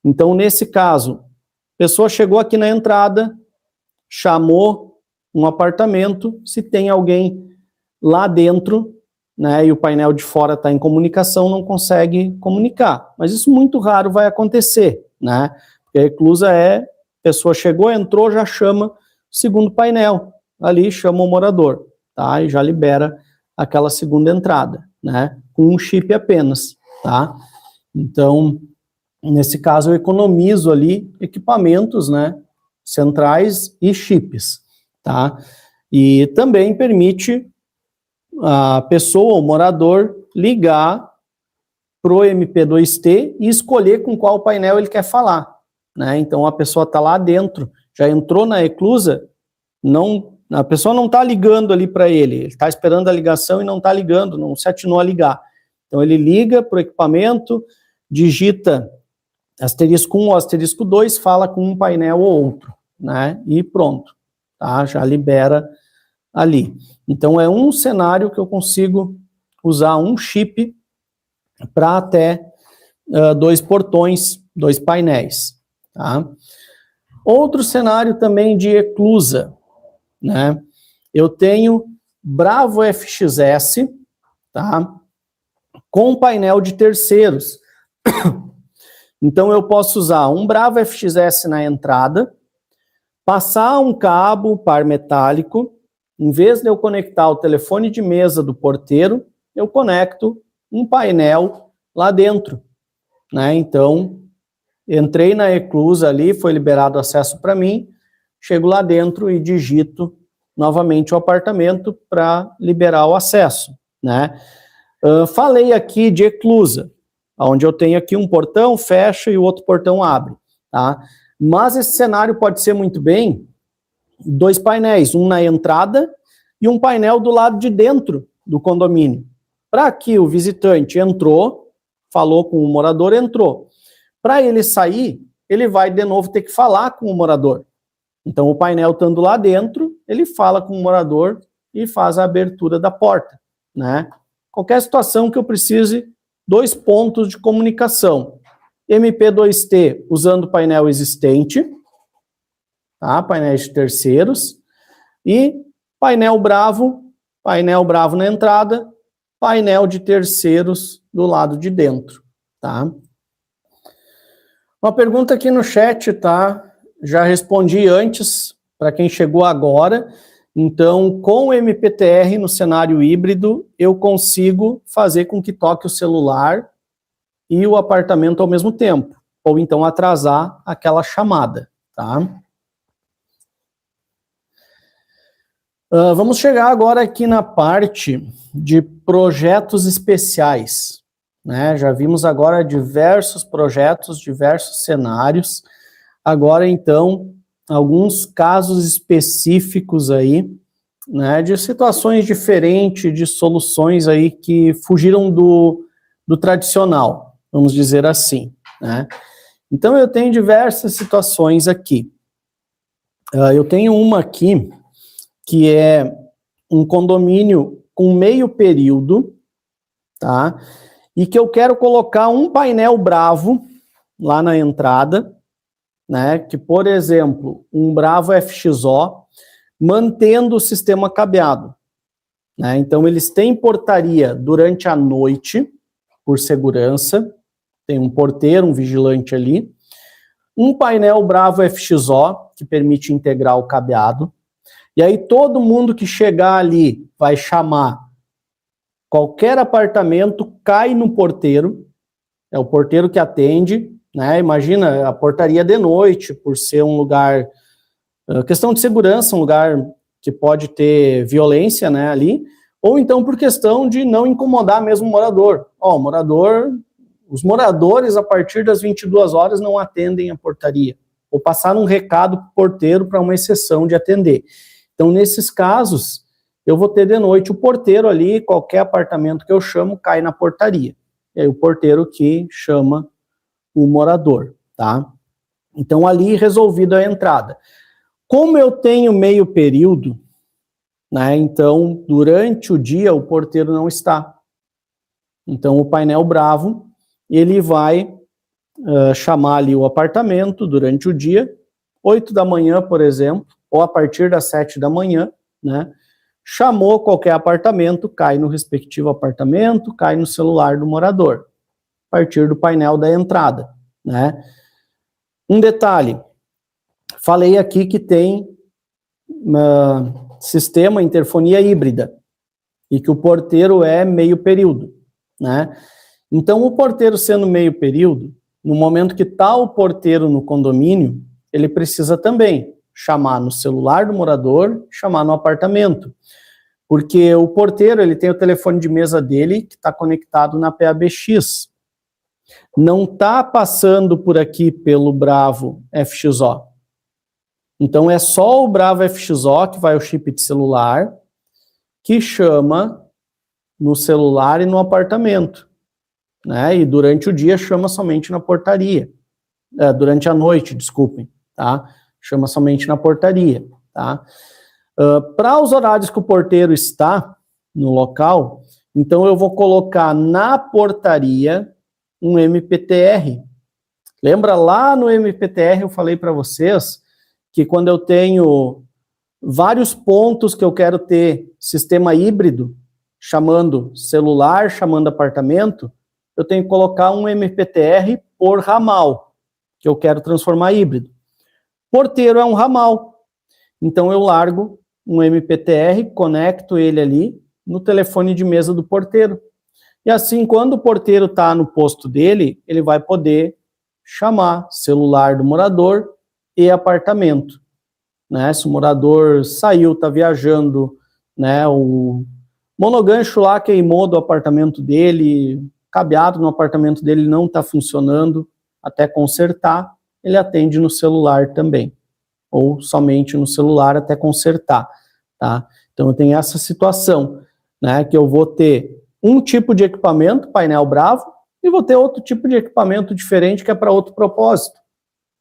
Então, nesse caso, a pessoa chegou aqui na entrada, chamou um apartamento, se tem alguém lá dentro, né, e o painel de fora está em comunicação, não consegue comunicar. Mas isso muito raro vai acontecer, né? Porque a eclusa a pessoa chegou, entrou, já chama o segundo painel, ali chama o morador, tá? E já libera aquela segunda entrada, né? Com um chip apenas, tá? Então, nesse caso, eu economizo ali equipamentos, né? Centrais e chips, tá? E também permite a pessoa, o morador, ligar para o MP2T e escolher com qual painel ele quer falar, né? Então, a pessoa está lá dentro, já entrou na eclusa, a pessoa não está ligando ali para ele está esperando a ligação e não está ligando, não se atinou a ligar. Então, ele liga para o equipamento, digita asterisco 1 ou asterisco 2, fala com um painel ou outro, né? E pronto, tá? Já libera ali. Então, é um cenário que eu consigo usar um chip para até 2 portões, 2 painéis, tá? Outro cenário também de eclusa, né? Eu tenho Bravo FXS, tá? Com painel de terceiros. Então, eu posso usar um Bravo FXS na entrada, passar um cabo par metálico, em vez de eu conectar o telefone de mesa do porteiro, eu conecto um painel lá dentro, né? Então, entrei na eclusa ali, foi liberado acesso para mim, chego lá dentro e digito novamente o apartamento para liberar o acesso, né? Falei aqui de eclusa, onde eu tenho aqui um portão, fecha e o outro portão abre, tá? Mas esse cenário pode ser muito bem 2 painéis, um na entrada e um painel do lado de dentro do condomínio. Para que o visitante entrou, falou com o morador, entrou. Para ele sair, ele vai de novo ter que falar com o morador. Então, o painel estando lá dentro, ele fala com o morador e faz a abertura da porta, né? Qualquer situação que eu precise, 2 pontos de comunicação. MP2T usando o painel existente, tá? Painéis de terceiros. E painel Bravo na entrada, painel de terceiros do lado de dentro, tá? Uma pergunta aqui no chat, tá? Já respondi antes, para quem chegou agora. Então, com o MPTR no cenário híbrido, eu consigo fazer com que toque o celular e o apartamento ao mesmo tempo, ou então atrasar aquela chamada, tá? Vamos chegar agora aqui na parte de projetos especiais, né? Já vimos agora diversos projetos, diversos cenários. Agora, então, alguns casos específicos aí, né, de situações diferentes, de soluções aí que fugiram do tradicional, vamos dizer assim, né? Então, eu tenho diversas situações aqui. Eu tenho uma aqui, que é um condomínio com meio período, tá? E que eu quero colocar um painel Bravo lá na entrada, né? Que, por exemplo, um Bravo FXO, mantendo o sistema cabeado, né? Então, eles têm portaria durante a noite, por segurança, tem um porteiro, um vigilante ali, um painel Bravo FXO, que permite integrar o cabeado, e aí todo mundo que chegar ali vai chamar qualquer apartamento, cai no porteiro, é o porteiro que atende, né? Imagina a portaria de noite, por ser um lugar, questão de segurança, um lugar que pode ter violência, né, ali, ou então por questão de não incomodar mesmo o morador. Os moradores a partir das 22 horas não atendem a portaria, ou passar um recado para o porteiro para uma exceção de atender. Então, nesses casos, eu vou ter de noite o porteiro ali, qualquer apartamento que eu chamo, cai na portaria. E aí o porteiro que chama o morador, tá? Então, ali resolvida a entrada. Como eu tenho meio período, né, então, durante o dia, o porteiro não está. Então, o painel Bravo, ele vai chamar ali o apartamento durante o dia, 8 da manhã, por exemplo, ou a partir das 7 da manhã, né? Chamou qualquer apartamento, cai no respectivo apartamento, cai no celular do morador, a partir do painel da entrada, né? Um detalhe, falei aqui que tem sistema interfonia híbrida. e que o porteiro é meio período, né? Então, o porteiro sendo meio período, no momento que está o porteiro no condomínio, ele precisa também chamar no celular do morador, chamar no apartamento, porque o porteiro ele tem o telefone de mesa dele que está conectado na PABX. Não está passando por aqui pelo Bravo FXO. Então é só o Bravo FXO que vai ao chip de celular, que chama no celular e no apartamento, né? E durante o dia chama somente na portaria. Durante a noite, desculpem, tá? Chama somente na portaria, tá? Para os horários que o porteiro está no local, então eu vou colocar na portaria um MPTR. Lembra lá no MPTR eu falei para vocês que quando eu tenho vários pontos que eu quero ter sistema híbrido, chamando celular, chamando apartamento, eu tenho que colocar um MPTR por ramal, que eu quero transformar híbrido. Porteiro é um ramal, então eu largo um MPTR, conecto ele ali no telefone de mesa do porteiro. E assim, quando o porteiro está no posto dele, ele vai poder chamar celular do morador e apartamento. Né? Se o morador saiu, está viajando, né, o monogancho lá queimou do apartamento dele, cabeado no apartamento dele não está funcionando, até consertar, ele atende no celular também, ou somente no celular até consertar, tá? Então eu tenho essa situação, né, que eu vou ter um tipo de equipamento, painel Bravo, e vou ter outro tipo de equipamento diferente que é para outro propósito,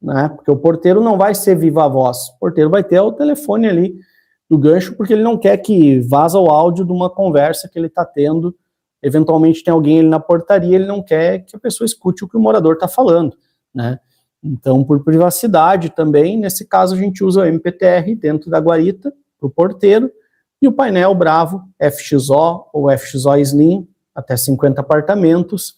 né? Porque o porteiro não vai ser viva voz, o porteiro vai ter o telefone ali do gancho, porque ele não quer que vaza o áudio de uma conversa que ele está tendo, eventualmente tem alguém ali na portaria, ele não quer que a pessoa escute o que o morador está falando, né? Então, por privacidade também, nesse caso a gente usa o MPTR dentro da guarita, para o porteiro, e o painel Bravo, FXO ou FXO Slim, até 50 apartamentos,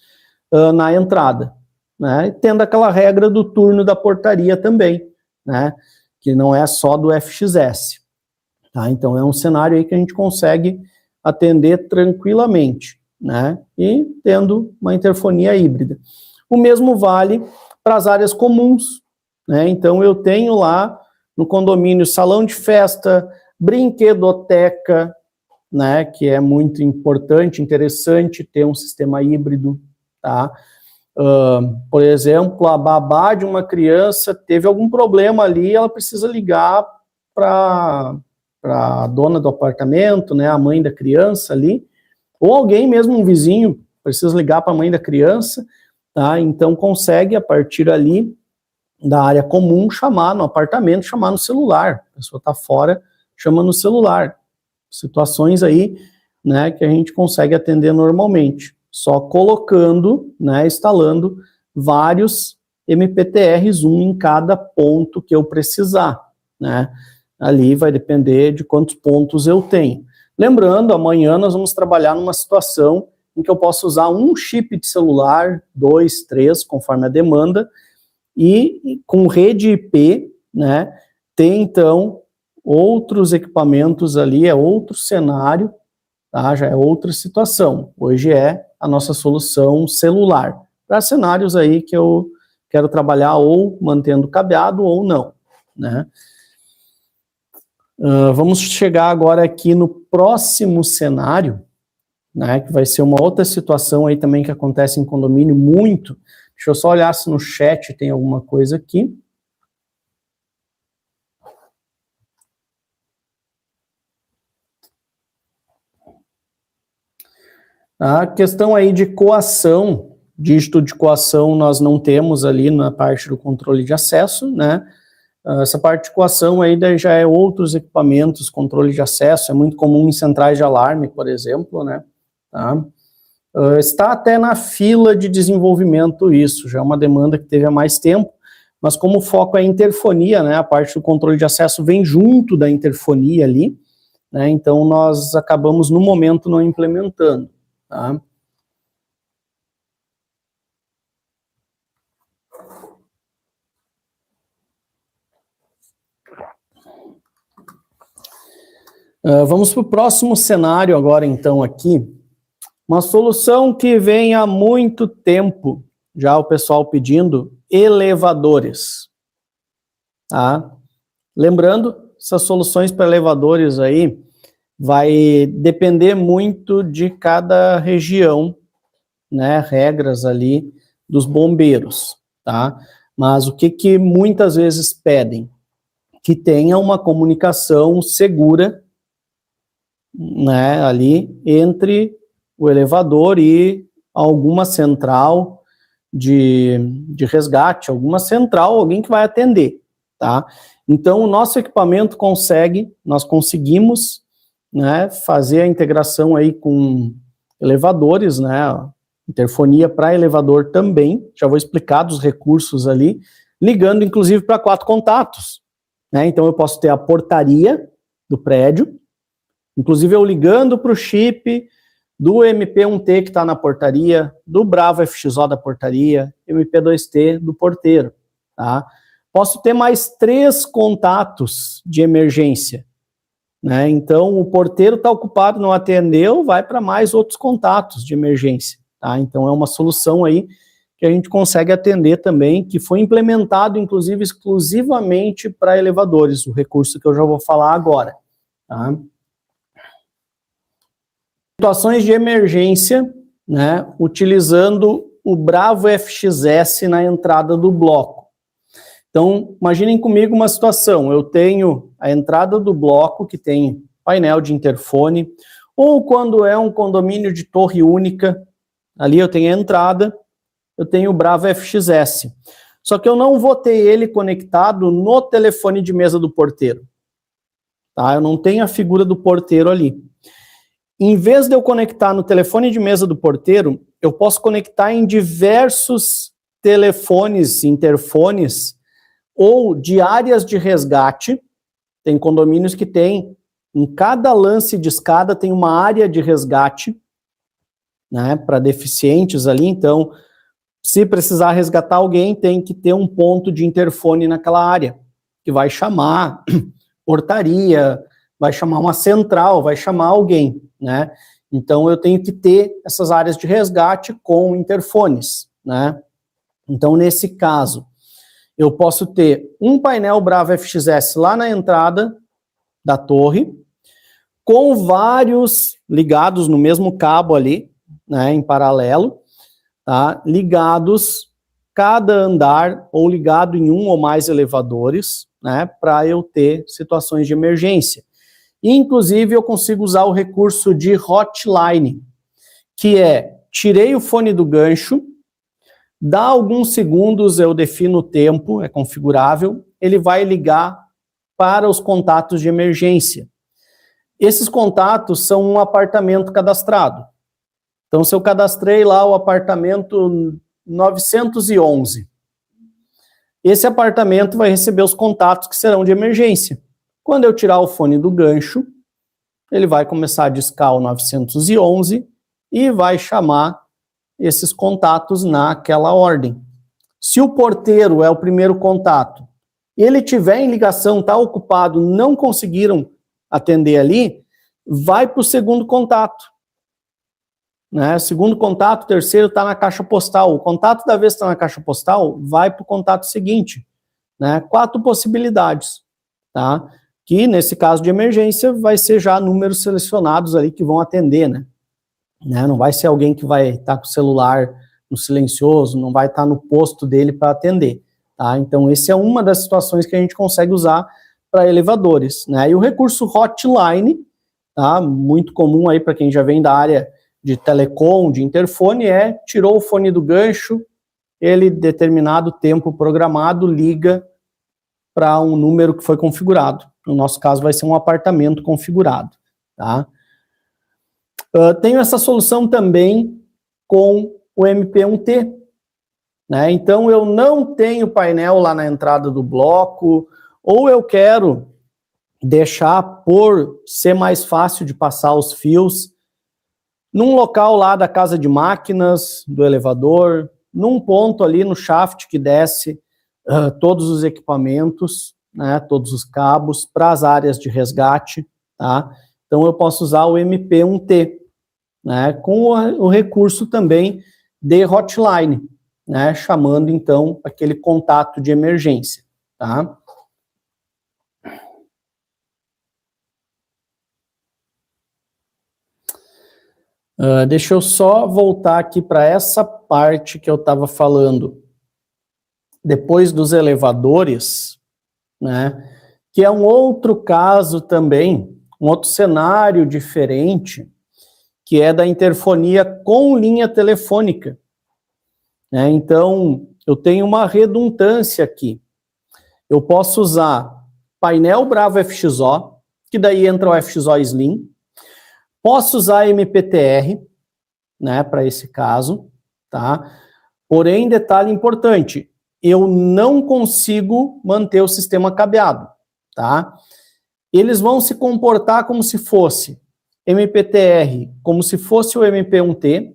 na entrada, né? E tendo aquela regra do turno da portaria também, né? Que não é só do FXS. Tá? Então é um cenário aí que a gente consegue atender tranquilamente, né? E tendo uma interfonia híbrida. O mesmo vale para as áreas comuns, né? Então eu tenho lá no condomínio salão de festa, brinquedoteca, né? Que é muito importante, interessante ter um sistema híbrido, tá? Por exemplo, a babá de uma criança teve algum problema ali, ela precisa ligar para a dona do apartamento, né, a mãe da criança ali, ou alguém mesmo, um vizinho, precisa ligar para a mãe da criança, tá? Então consegue, a partir ali da área comum, chamar no apartamento, chamar no celular. A pessoa está fora, chama no celular. Situações aí, né, que a gente consegue atender normalmente, só colocando, né, instalando vários MPTRs, um em cada ponto que eu precisar, né? Ali vai depender de quantos pontos eu tenho. Lembrando, amanhã nós vamos trabalhar numa situação em que eu posso usar um chip de celular, 2, 3, conforme a demanda, e com rede IP, né, tem então outros equipamentos ali, é outro cenário, tá? Já é outra situação. Hoje é a nossa solução celular, para cenários aí que eu quero trabalhar ou mantendo cabeado ou não, né? Vamos chegar agora aqui no próximo cenário, né, que vai ser uma outra situação aí também que acontece em condomínio muito. Deixa eu só olhar se no chat tem alguma coisa aqui. A questão aí de coação, dígito de coação nós não temos ali na parte do controle de acesso, né? Essa parte de coação aí daí já é outros equipamentos, controle de acesso, é muito comum em centrais de alarme, por exemplo, né? Tá? Está até na fila de desenvolvimento isso, já é uma demanda que teve há mais tempo, mas como o foco é a interfonia, né? A parte do controle de acesso vem junto da interfonia ali, né? Então nós acabamos no momento não implementando, tá? Vamos para o próximo cenário agora, então, aqui. Uma solução que vem há muito tempo, já o pessoal pedindo, elevadores. Tá? Lembrando, essas soluções para elevadores aí vai depender muito de cada região, né, regras ali dos bombeiros, tá? Mas o que muitas vezes pedem? Que tenha uma comunicação segura, né, ali entre o elevador e alguma central de resgate, alguma central, alguém que vai atender, tá? Então, o nosso equipamento nós conseguimos, né, fazer a integração aí com elevadores, né, interfonia para elevador também, já vou explicar dos recursos ali, ligando inclusive para 4 contatos, né, então eu posso ter a portaria do prédio, inclusive eu ligando para o chip do MP1T que está na portaria, do Bravo FXO da portaria, MP2T do porteiro, tá? Posso ter mais 3 contatos de emergência, né? Então, o porteiro está ocupado, não atendeu, vai para mais outros contatos de emergência, tá? Então, é uma solução aí que a gente consegue atender também, que foi implementado, inclusive, exclusivamente para elevadores, o recurso que eu já vou falar agora, tá? Situações de emergência, né, utilizando o Bravo FXS na entrada do bloco. Então, imaginem comigo uma situação, eu tenho a entrada do bloco, que tem painel de interfone, ou quando é um condomínio de torre única, ali eu tenho a entrada, eu tenho o Bravo FXS. Só que eu não vou ter ele conectado no telefone de mesa do porteiro, tá? Eu não tenho a figura do porteiro ali. Em vez de eu conectar no telefone de mesa do porteiro, eu posso conectar em diversos telefones, interfones, ou de áreas de resgate. Tem condomínios que tem, em cada lance de escada tem uma área de resgate, né, para deficientes ali. Então, se precisar resgatar alguém, tem que ter um ponto de interfone naquela área, que vai chamar portaria, vai chamar uma central, vai chamar alguém, né? Então, eu tenho que ter essas áreas de resgate com interfones, né? Então, nesse caso, eu posso ter um painel Bravo FXS lá na entrada da torre, com vários ligados no mesmo cabo ali, né, em paralelo, tá? Ligados cada andar ou ligado em um ou mais elevadores, né, para eu ter situações de emergência. Inclusive, eu consigo usar o recurso de hotline, que é, tirei o fone do gancho, dá alguns segundos, eu defino o tempo, é configurável, ele vai ligar para os contatos de emergência. Esses contatos são um apartamento cadastrado. Então, se eu cadastrei lá o apartamento 911, esse apartamento vai receber os contatos que serão de emergência. Quando eu tirar o fone do gancho, ele vai começar a discar o 911 e vai chamar esses contatos naquela ordem. Se o porteiro é o primeiro contato, ele tiver em ligação, está ocupado, não conseguiram atender ali, vai para o segundo contato. Né? Segundo contato, terceiro está na caixa postal. O contato da vez que está na caixa postal, vai para o contato seguinte. Né? 4 possibilidades, tá? Que nesse caso de emergência vai ser já números selecionados ali que vão atender, né? Não vai ser alguém que vai estar com o celular no silencioso, não vai estar no posto dele para atender, tá? Então, essa é uma das situações que a gente consegue usar para elevadores, né? E o recurso hotline, tá? Muito comum aí para quem já vem da área de telecom, de interfone, tirou o fone do gancho, ele, determinado tempo programado, liga para um número que foi configurado. No nosso caso, vai ser um apartamento configurado, tá? Tenho essa solução também com o MP1T, né? Então, eu não tenho painel lá na entrada do bloco, ou eu quero deixar, por ser mais fácil de passar os fios, num local lá da casa de máquinas, do elevador, num ponto ali no shaft que desce todos os equipamentos, né, todos os cabos, para as áreas de resgate, tá? Então, eu posso usar o MP1T, né, com o recurso também de hotline, né, chamando, então, aquele contato de emergência, tá? Deixa eu só voltar aqui para essa parte que eu estava falando, depois dos elevadores, né, que é um outro caso também, um outro cenário diferente, que é da interfonia com linha telefônica, né? Então, eu tenho uma redundância aqui. Eu posso usar painel Bravo FXO, que daí entra o FXO Slim. Posso usar MPTR, né, para esse caso, tá? Porém, detalhe importante, eu não consigo manter o sistema cabeado, tá? Eles vão se comportar como se fosse MPTR, como se fosse o MP1T,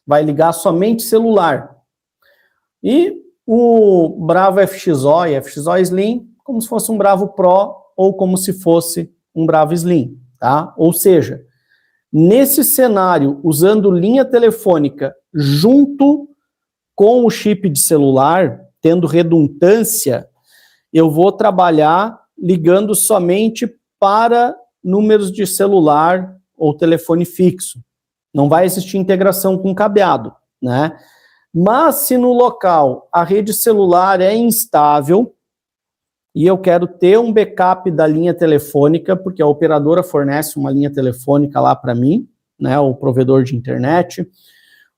vai ligar somente celular. E o Bravo FXO e FXO Slim, como se fosse um Bravo Pro ou como se fosse um Bravo Slim, tá? Ou seja, nesse cenário, usando linha telefônica junto com o chip de celular, tendo redundância, eu vou trabalhar ligando somente para números de celular ou telefone fixo. Não vai existir integração com cabeado, né? Mas se no local a rede celular é instável e eu quero ter um backup da linha telefônica, porque a operadora fornece uma linha telefônica lá para mim, né, o provedor de internet,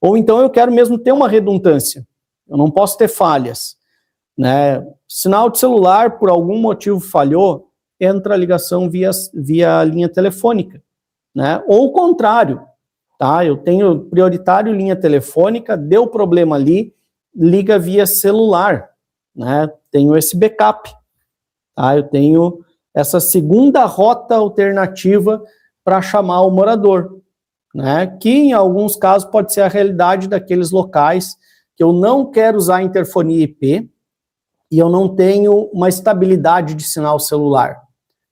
ou então eu quero mesmo ter uma redundância, eu não posso ter falhas, né? Sinal de celular, por algum motivo falhou, entra a ligação via linha telefônica, né? Ou o contrário, tá? Eu tenho prioritário linha telefônica, deu problema ali, liga via celular, né? Tenho esse backup, tá? Eu tenho essa segunda rota alternativa para chamar o morador, né? Que em alguns casos pode ser a realidade daqueles locais que eu não quero usar interfonia IP e eu não tenho uma estabilidade de sinal celular,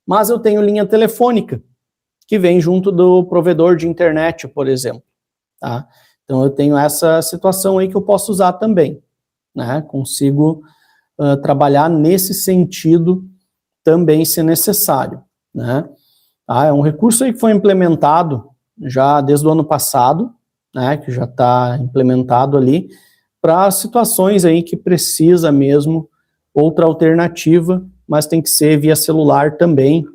mas eu tenho linha telefônica que vem junto do provedor de internet, por exemplo, tá? Então eu tenho essa situação aí que eu posso usar também, né? Consigo trabalhar nesse sentido também, se necessário, né? É um recurso aí que foi implementado já desde o ano passado, né? Que já está implementado ali para situações aí que precisa mesmo outra alternativa, mas tem que ser via celular também,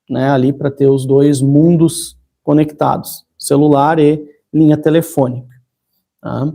né, ali para ter os dois mundos conectados, celular e linha telefônica, tá?